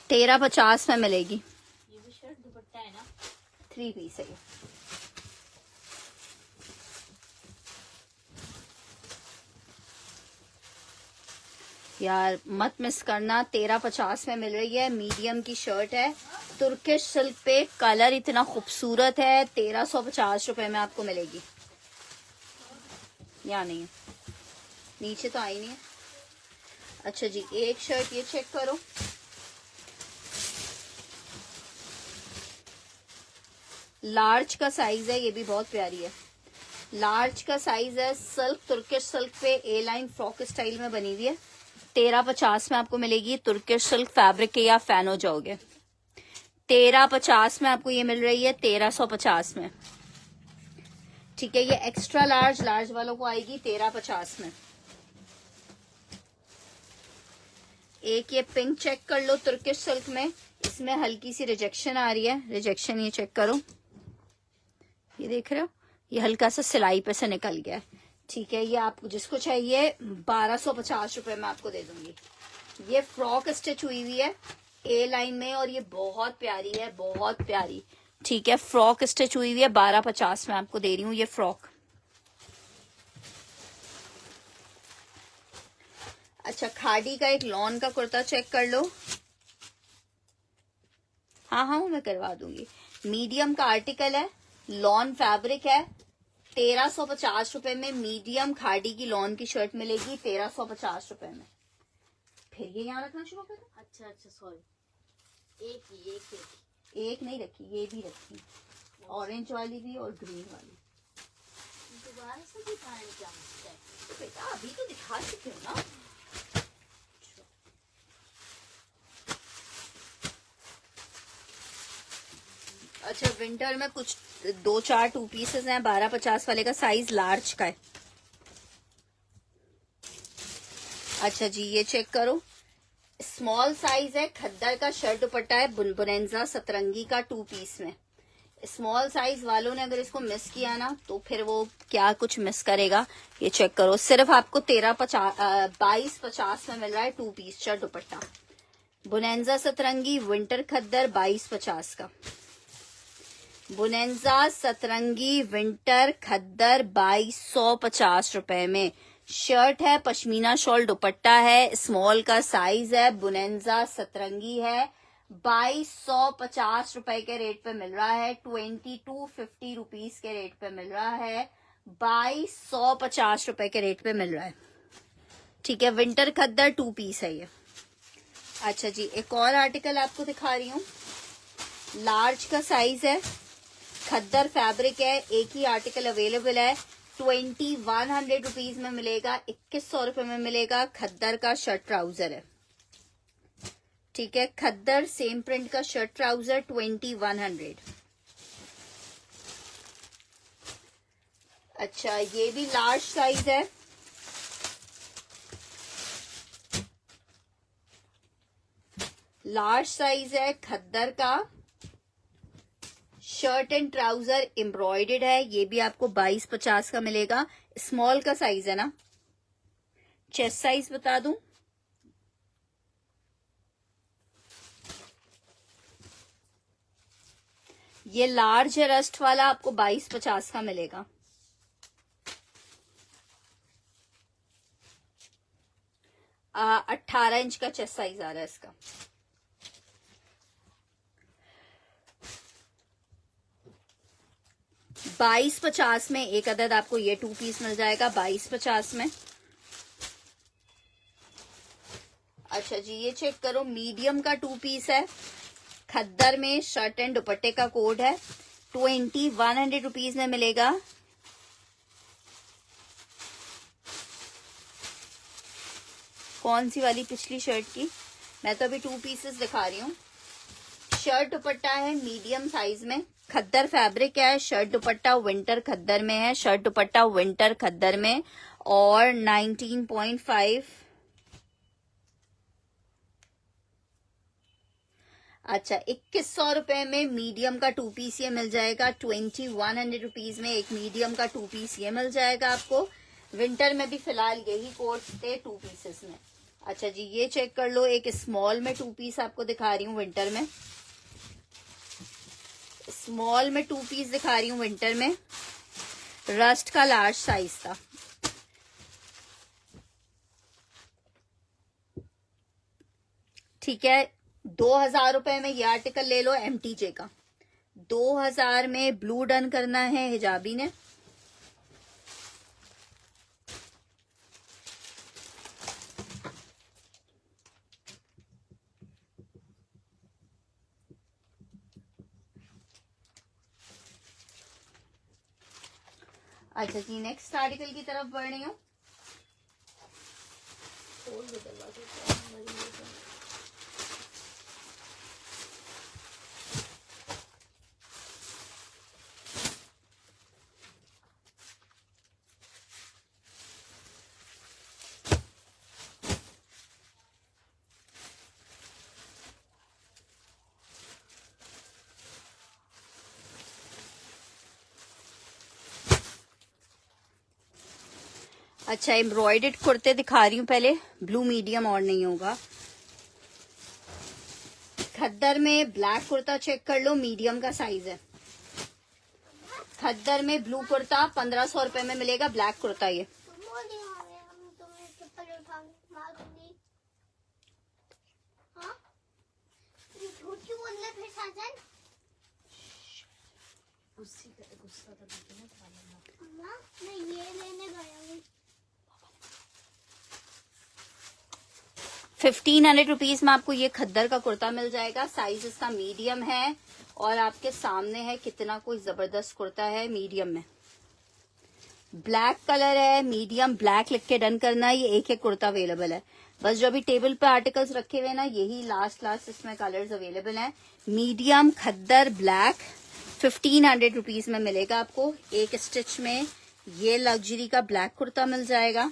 1350 में मिलेगी। ये भी शर्ट दुपट्टा है ना? 3 पीस है ये। यार मत मिस करना, 1350 में मिल रही है। मीडियम की शर्ट है, तुर्किश सिल्क पे, कलर इतना खूबसूरत है। 1350 रुपए में आपको मिलेगी। या नहीं है, नीचे तो आई नहीं है। अच्छा जी, एक शर्ट ये चेक करो, लार्ज का साइज है, ये भी बहुत प्यारी है। लार्ज का साइज है, सिल्क, तुर्किश सिल्क पे ए लाइन फ्रॉक स्टाइल में बनी हुई है। 1350 में आपको मिलेगी। तुर्किश सिल्क फैब्रिक के, या फैन हो जाओगे। 1350 में आपको ये मिल रही है, 1350 में। ठीक है, ये एक्स्ट्रा लार्ज, लार्ज वालों को आएगी 1350 में। एक ये पिंक चेक कर लो तुर्किश सिल्क में, इसमें हल्की सी रिजेक्शन आ रही है। रिजेक्शन ये चेक करो, ये देख रहे हो, ये हल्का सा सिलाई पे से निकल गया है। ठीक है, ये आपको जिसको चाहिए 1250 रुपए में आपको दे दूंगी। ये फ्रॉक स्टिच हुई हुई है ए लाइन में, और ये बहुत प्यारी है, बहुत प्यारी। ठीक है, फ्रॉक स्टिच हुई हुई है, 1250 में आपको दे रही हूँ ये फ्रॉक। अच्छा, खादी का एक लॉन का कुर्ता चेक कर लो। हाँ हाँ, मैं करवा दूंगी। मीडियम का आर्टिकल है, लॉन फैब्रिक है, 1350 रुपए में मीडियम खादी की लॉन की शर्ट मिलेगी, 1350 रुपए में। फिर ये यहाँ रखना शुरू कर दो। अच्छा अच्छा, सॉरी, एक नहीं रखी, ये भी रखी, ऑरेंज वाली भी और ग्रीन वाली। दोबारा से दिखाएं क्या है? तो बेटा अभी तो दिखा चुके हो ना। अच्छा, विंटर में कुछ 2-4 टू पीसेस हैं। 1250 वाले का साइज लार्ज का है। अच्छा जी, ये चेक करो, स्मॉल साइज है, खद्दर का शर्ट दुपट्टा है, बुनबुनेंजा सतरंगी का 2 पीस में। स्मॉल साइज वालों ने अगर इसको मिस किया ना, तो फिर वो क्या कुछ मिस करेगा। ये चेक करो, सिर्फ आपको 2250 में मिल रहा है 2 पीस शर्ट दुपट्टा। बुनेंजा सतरंगी विंटर खद्दर 2250 का। बुनेंजा सतरंगी विंटर खद्दर 2250 रुपए में। शर्ट है, पश्मीना शॉल दुपट्टा है, स्मॉल का साइज है, बुनेंजा सतरंगी है, 2250 रुपए के रेट पे मिल रहा है। 2250 रुपीज के रेट पे मिल रहा है, 2250 रुपए के रेट पे मिल रहा है। ठीक है, विंटर खद्दर 2 पीस है ये। अच्छा जी, एक और आर्टिकल आपको दिखा रही हूँ, लार्ज का साइज है, खद्दर फैब्रिक है, एक ही आर्टिकल अवेलेबल है, 2100 रुपीज में मिलेगा, 2100 रुपए में मिलेगा। खद्दर का शर्ट ट्राउजर है। ठीक है, खद्दर सेम प्रिंट का शर्ट ट्राउजर 2100। अच्छा, ये भी लार्ज साइज है, लार्ज साइज है, खद्दर का शर्ट एंड ट्राउजर एम्ब्रॉयडर्ड है, ये भी आपको 2250 का मिलेगा। स्मॉल का साइज है ना, चेस्ट साइज बता दूं, ये लार्ज है रस्ट वाला, आपको 2250 का मिलेगा। आ, 18 इंच का चेस्ट साइज आ रहा है इसका। $22.50 में एक अदद आपको ये 2 पीस मिल जाएगा, 22.50 में। अच्छा जी, ये चेक करो, मीडियम का 2 पीस है, खद्दर में शर्ट एंड दुपट्टे का कोड है, 2100 रुपीज में मिलेगा। कौन सी वाली? पिछली शर्ट की। मैं तो अभी 2 पीसेस दिखा रही हूँ। शर्ट दुपट्टा है मीडियम साइज में, खद्दर फैब्रिक है, शर्ट दुपट्टा विंटर खद्दर में है, शर्ट दुपट्टा विंटर खद्दर में, और 19.5। अच्छा, 2100 रुपए में मीडियम का 2 पीस ये मिल जाएगा। 2100 रुपीज में एक मीडियम का 2 पीस ये मिल जाएगा आपको। विंटर में भी फिलहाल यही कोड थे 2 पीसेस में। अच्छा जी, ये चेक कर लो, एक स्मॉल में 2 पीस आपको दिखा रही हूँ विंटर में। स्मॉल में 2 पीस दिखा रही हूँ विंटर में, रस्ट का लार्ज साइज था। ठीक है, 2000 रुपए में ये आर्टिकल ले लो, MTJ का। 2000 में ब्लू डन करना है हिजाबी ने। अच्छा जी, नेक्स्ट आर्टिकल की तरफ बढ़ रही हूँ। खोल दो दरवाजे को, हमारी ये तो- अच्छा, एम्ब्रॉयडर्ड कुर्ते दिखा रही हूँ पहले, ब्लू मीडियम और नहीं होगा। खद्दर में ब्लैक कुर्ता चेक कर लो, मीडियम का साइज है। खद्दर में ब्लू कुर्ता 1500 रुपए में मिलेगा, ब्लैक कुर्ता ये। हम तुम्हें चप्पल उठा मार दूंगी। हाँ? झूठ क्यों बोल रहे फिर साजन? गुस्सा तो नहीं खा लेना। अम्मा, मैं ये लेने गया हूँ। 1500 रुपीज में आपको ये खद्दर का कुर्ता मिल जाएगा। साइज इसका मीडियम है और आपके सामने है कितना कोई जबरदस्त कुर्ता है, मीडियम में। ब्लैक कलर है, मीडियम ब्लैक लिख के डन करना। ये एक एक कुर्ता अवेलेबल है, बस जो अभी टेबल पे आर्टिकल्स रखे हुए ना, यही लास्ट इसमें कलर्स अवेलेबल हैं। मीडियम खद्दर ब्लैक 1500 रुपीज में मिलेगा आपको। एक स्टिच में ये लग्जरी का ब्लैक कुर्ता मिल जाएगा।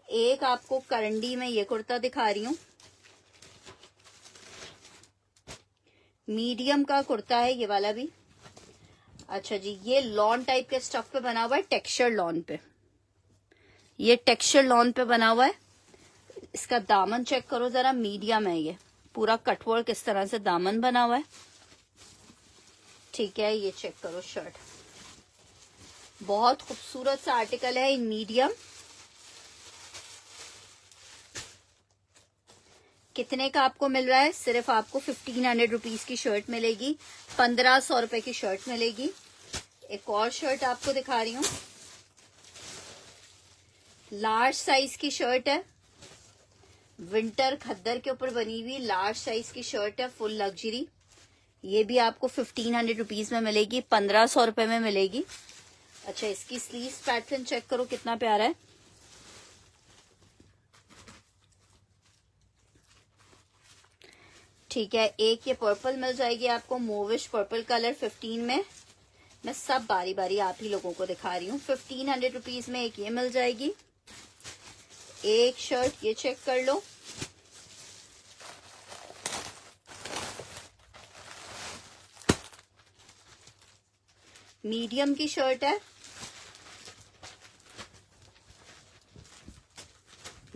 एक आपको करंडी में ये कुर्ता दिखा रही हूँ, मीडियम का कुर्ता है ये वाला भी। अच्छा जी, ये लॉन टाइप के स्टफ पे बना हुआ है, टेक्सचर लॉन पे, ये टेक्सचर लॉन पे बना हुआ है। इसका दामन चेक करो जरा, मीडियम है ये, पूरा कटवर्क इस तरह से दामन बना हुआ है। ठीक है, ये चेक करो शर्ट, बहुत खूबसूरत सा आर्टिकल है इन मीडियम। कितने का आपको मिल रहा है? सिर्फ आपको 1500 रुपीज की शर्ट मिलेगी, 1500 रुपए की शर्ट मिलेगी। एक और शर्ट आपको दिखा रही हूँ, लार्ज साइज की शर्ट है, विंटर खद्दर के ऊपर बनी हुई लार्ज साइज की शर्ट है, फुल लग्जरी। ये भी आपको 1500 रुपीज में मिलेगी, 1500 रुपए में मिलेगी। अच्छा, इसकी स्लीव्स पैटर्न चेक करो कितना प्यारा है। ठीक है, एक ये पर्पल मिल जाएगी आपको, मोविश पर्पल कलर 15 में। मैं सब बारी बारी आप ही लोगों को दिखा रही हूँ। 1500 रुपीज में एक ये मिल जाएगी। एक शर्ट ये चेक कर लो, मीडियम की शर्ट है,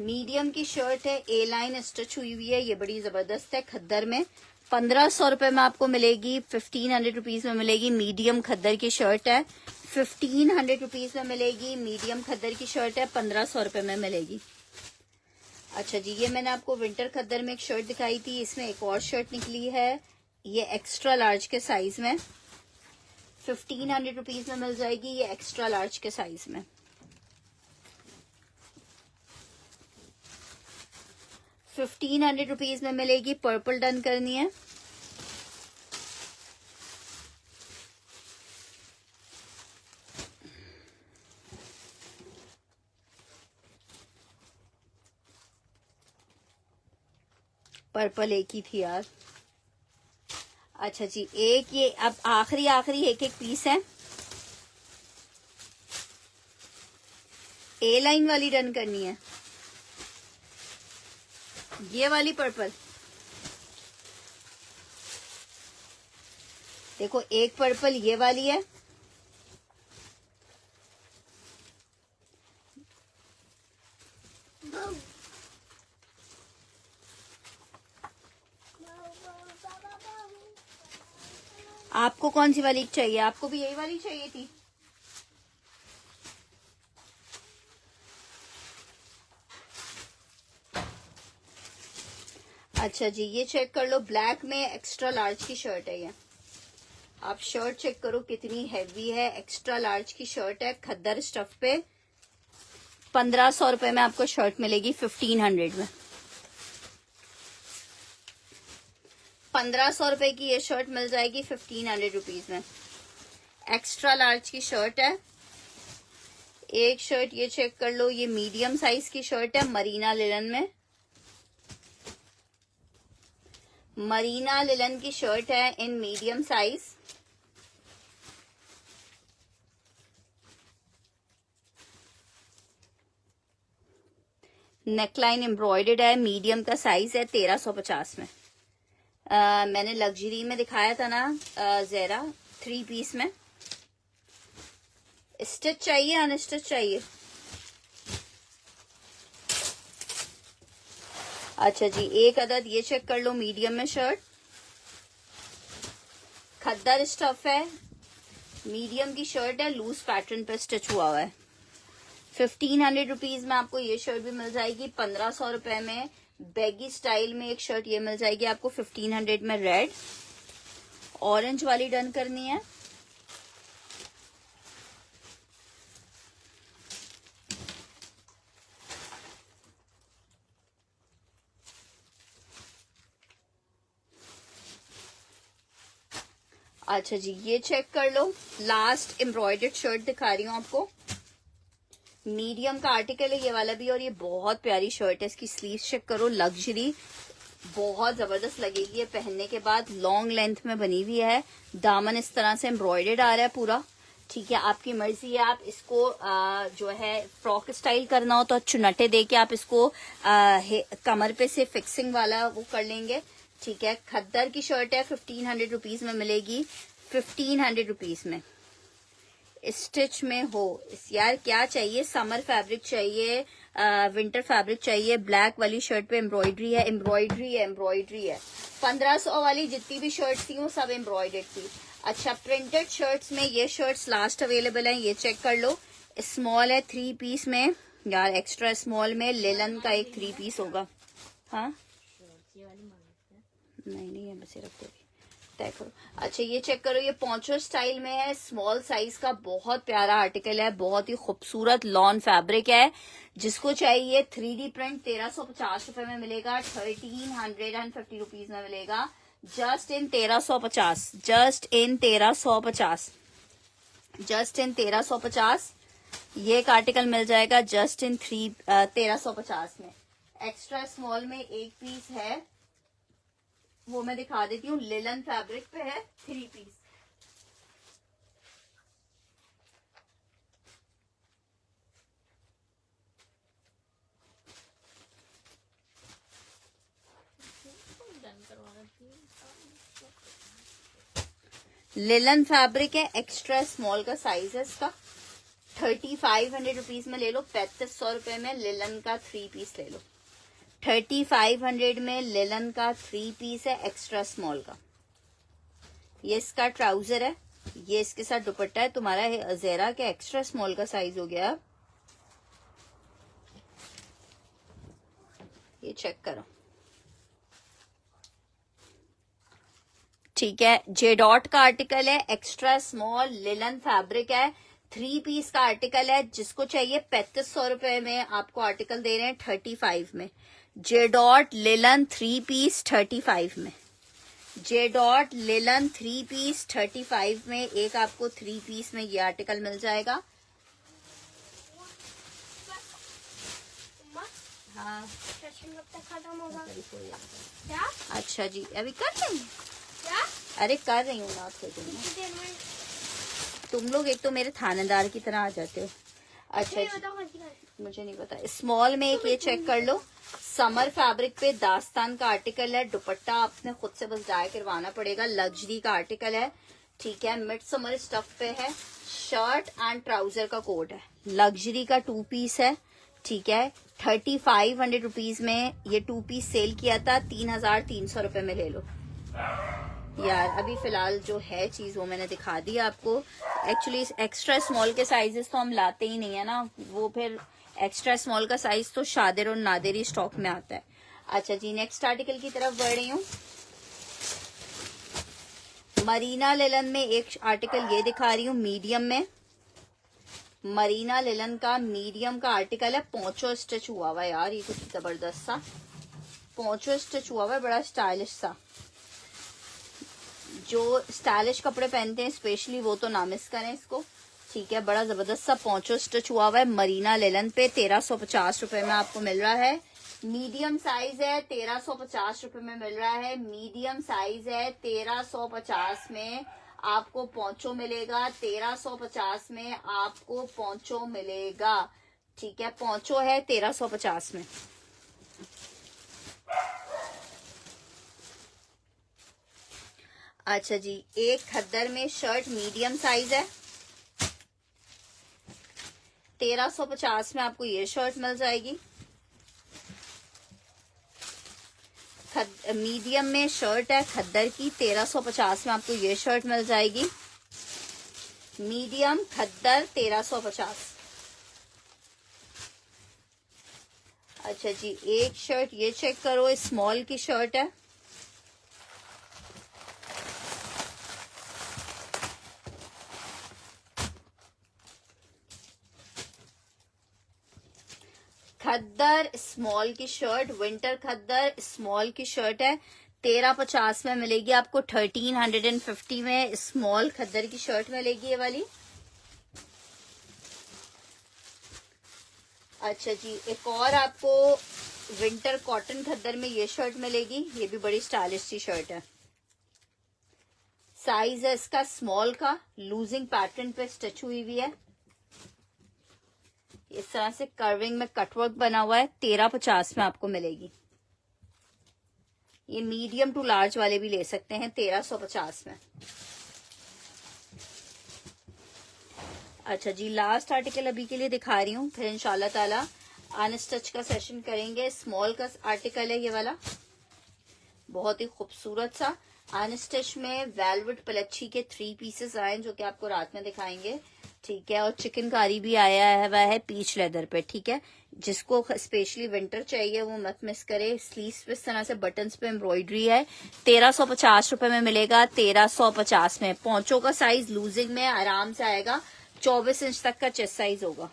मीडियम की शर्ट है, ए लाइन स्टिच हुई हुई है, ये बड़ी जबरदस्त है। खद्दर में 1500 रुपए में आपको मिलेगी, 1500 रुपीज में मिलेगी। मीडियम खद्दर की शर्ट है, 1500 रुपीज में मिलेगी। मीडियम खद्दर की शर्ट है, 1500 रुपए में मिलेगी। अच्छा जी, ये मैंने आपको विंटर खद्दर में एक शर्ट दिखाई थी, इसमें एक और शर्ट निकली है, ये एक्स्ट्रा लार्ज के साइज में 1500 रुपीज में मिल जाएगी, ये एक्स्ट्रा लार्ज के साइज में। ₹1500 में मिलेगी। पर्पल डन करनी है। पर्पल एक ही थी यार। अच्छा जी, एक ये अब आखिरी एक एक पीस है। ए लाइन वाली डन करनी है, ये वाली पर्पल। देखो, एक पर्पल ये वाली है, आपको कौन सी वाली चाहिए? आपको भी यही वाली चाहिए थी? अच्छा जी, ये चेक कर लो, ब्लैक में एक्स्ट्रा लार्ज की शर्ट है ये। आप शर्ट चेक करो कितनी हैवी है, एक्स्ट्रा लार्ज की शर्ट है, खद्दर स्टफ पे। 1500 रुपए में आपको शर्ट मिलेगी, 1500 में। 1500 रुपए की ये शर्ट मिल जाएगी 1500 रुपीज में। एक्स्ट्रा लार्ज की शर्ट है, एक शर्ट ये चेक कर लो, ये मीडियम साइज की शर्ट है मरीना लिलन में। मरीना लिलन की शर्ट है in medium size. Neckline embroidered है, मीडियम का साइज है, 1350 में। मैंने लग्जरी में दिखाया था ना ज़ेरा 3 पीस में। स्टिच चाहिए अनस्टिच चाहिए? अच्छा जी, एक अदद ये चेक कर लो मीडियम में शर्ट। खद्दर स्टफ है, मीडियम की शर्ट है, लूज पैटर्न पे स्टिच हुआ हुआ है। 1500 रुपीज में आपको ये शर्ट भी मिल जाएगी। 1500 रुपए में बैगी स्टाइल में एक शर्ट ये मिल जाएगी आपको 1500 में। रेड ऑरेंज वाली डन करनी है। अच्छा जी, ये चेक कर लो, लास्ट एम्ब्रॉयडर्ड शर्ट दिखा रही हूँ आपको। मीडियम का आर्टिकल है ये वाला भी, और ये बहुत प्यारी शर्ट है। इसकी स्लीव चेक करो, लग्जरी, बहुत जबरदस्त लगेगी ये पहनने के बाद। लॉन्ग लेंथ में बनी हुई है, दामन इस तरह से एम्ब्रॉयडर्ड आ रहा है पूरा। ठीक है, आपकी मर्जी है, आप इसको जो है फ्रॉक स्टाइल करना हो तो चुनटे दे के आप इसको कमर पे से फिक्सिंग वाला वो कर लेंगे। ठीक है, खद्दर की शर्ट है, 1500 रुपीज में मिलेगी। 1500 रुपीज में स्टिच में हो। यार क्या चाहिए, समर फैब्रिक चाहिए, विंटर फैब्रिक चाहिए। ब्लैक वाली शर्ट पे एम्ब्रॉयडरी है, एम्ब्रॉयडरी है, एम्ब्रॉयडरी है। 1500 वाली जितनी भी शर्ट थी वो सब एम्ब्रॉयडर्ड थी। अच्छा, प्रिंटेड शर्ट्स में ये शर्ट्स लास्ट अवेलेबल हैं, ये चेक कर लो। स्मॉल है 3 पीस में, यार एक्स्ट्रा स्मॉल में लेलन का एक 3 पीस होगा। हाँ नहीं है, बस रख दो, तय करो। अच्छा, ये चेक करो, ये पोंचो स्टाइल में है, स्मॉल साइज का, बहुत प्यारा आर्टिकल है, बहुत ही खूबसूरत लॉन फैब्रिक है। जिसको चाहिए 3D प्रिंट 1350 रुपए में मिलेगा। 1350 रुपीज में मिलेगा, just in 1350, just in 1350, just in 1350। ये एक आर्टिकल मिल जाएगा जस्ट इन 1350 में। एक्स्ट्रा स्मॉल में एक पीस है, वो मैं दिखा देती हूँ, लिलन फैब्रिक पे है, 3 पीस। लिलन फैब्रिक है, एक्स्ट्रा स्मॉल का साइज है इसका। 3500 रुपीज में ले लो, 3500 रुपए में लिलन का 3 पीस ले लो। 3500 में लिलन का 3 पीस है, एक्स्ट्रा स्मॉल का। ये इसका ट्राउजर है, ये इसके साथ दुपट्टा है। तुम्हारा ज़ेरा के एक्स्ट्रा स्मॉल का साइज हो गया। ये चेक करो, ठीक है। जे डॉट का आर्टिकल है, एक्स्ट्रा स्मॉल लिलन फैब्रिक है, 3 पीस का आर्टिकल है। जिसको चाहिए 3500 रुपए में आपको आर्टिकल दे रहे हैं 35 में। जे डॉट लिलन 3 पीस 35 में। जे डॉट लिलन 3 पीस 35 में एक आपको 3 पीस में ये आर्टिकल मिल जाएगा। हाँ खत्म होगा क्या? अच्छा जी, अभी कर रही हूँ क्या? अरे कर रही हूँ ना, तुम लोग एक तो मेरे थानेदार की तरह आ जाते हो। अच्छा जी, मुझे नहीं पता। स्मॉल में एक ये चेक कर लो, समर फैब्रिक पे दास्तान का आर्टिकल है। दुपट्टा आपने खुद से बस डाई करवाना पड़ेगा, लग्जरी का आर्टिकल है। ठीक है, मिड समर स्टफ पे है, शर्ट एंड ट्राउजर का कोट है, लग्जरी का 2 पीस है। ठीक है, 3500 रुपीज में ये 2 पीस सेल किया था, 3300 रुपए में ले लो। यार अभी फिलहाल जो है चीज वो मैंने दिखा दी आपको। एक्चुअली एक्स्ट्रा स्मॉल के साइजेस तो हम लाते ही नहीं है ना, वो फिर एक्स्ट्रा स्मॉल का साइज तो शादिर और नादिरी स्टॉक में आता है। अच्छा जी, नेक्स्ट आर्टिकल की तरफ बढ़ रही हूँ। मरीना लिलन में एक आर्टिकल ये दिखा रही हूँ, मीडियम में। मरीना लिलन का मीडियम का आर्टिकल है, पोंचो स्टिच हुआ हुआ है। यार ये कुछ जबरदस्त सा पोंचो स्टिच हुआ हुआ है, बड़ा स्टाइलिश सा। जो स्टाइलिश कपड़े पहनते हैं स्पेशली वो तो ना मिस करें इसको। ठीक ठीक है, बड़ा जबरदस्त सा पोंचो स्टिच हुआ हुआ है मरीना लेलन पे, 1350 रुपए में आपको मिल रहा है। मीडियम साइज है, 1350 रुपए में मिल रहा है। मीडियम साइज है, 1350 में आपको पोंचो मिलेगा। 1350 में आपको पोंचो मिलेगा। ठीक है, पोंचो है 1350 में। अच्छा जी, एक खद्दर में शर्ट मीडियम साइज है, 1350 में आपको ये शर्ट मिल जाएगी। मीडियम में शर्ट है खद्दर की, 1350 में आपको ये शर्ट मिल जाएगी। मीडियम खद्दर 1350। अच्छा जी, एक शर्ट ये चेक करो, स्मॉल की शर्ट है, खद्दर स्मॉल की शर्ट, विंटर खद्दर स्मॉल की शर्ट है, 1350 में मिलेगी आपको। 1350 में स्मॉल खद्दर की शर्ट मिलेगी ये वाली। अच्छा जी, एक और आपको विंटर कॉटन खद्दर में ये शर्ट मिलेगी, ये भी बड़ी स्टाइलिश सी शर्ट है। साइज है इसका स्मॉल का, लूजिंग पैटर्न पे स्टिच हुई हुई है, इस तरह से कर्विंग में कटवर्क बना हुआ है। 1350 में आपको मिलेगी। ये मीडियम टू लार्ज वाले भी ले सकते हैं 1350 में। अच्छा जी, लास्ट आर्टिकल अभी के लिए दिखा रही हूँ, फिर इंशाल्लाह ताला अनस्टिच का सेशन करेंगे। स्मॉल का आर्टिकल है ये वाला, बहुत ही खूबसूरत सा अनस्टिच में वेलवेट पलच्छी के 3 पीसेस आए जो कि आपको रात में दिखाएंगे। ठीक है, और चिकनकारी भी आया है वह है पीच लेदर पे। ठीक है, जिसको स्पेशली विंटर चाहिए वो मत मिस करे। स्लीव्स पे इस तरह से बटन्स पे एम्ब्रॉयडरी है। 1350 रुपए में मिलेगा। 1350 में। पोंचो का साइज लूजिंग में आराम से आएगा, 24 इंच तक का चेस्ट साइज होगा।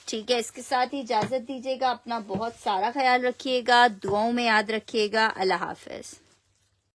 ठीक है, इसके साथ ही इजाजत दीजिएगा। अपना बहुत सारा ख्याल रखिएगा, दुआओं में याद रखिएगा। अल्लाह हाफिज।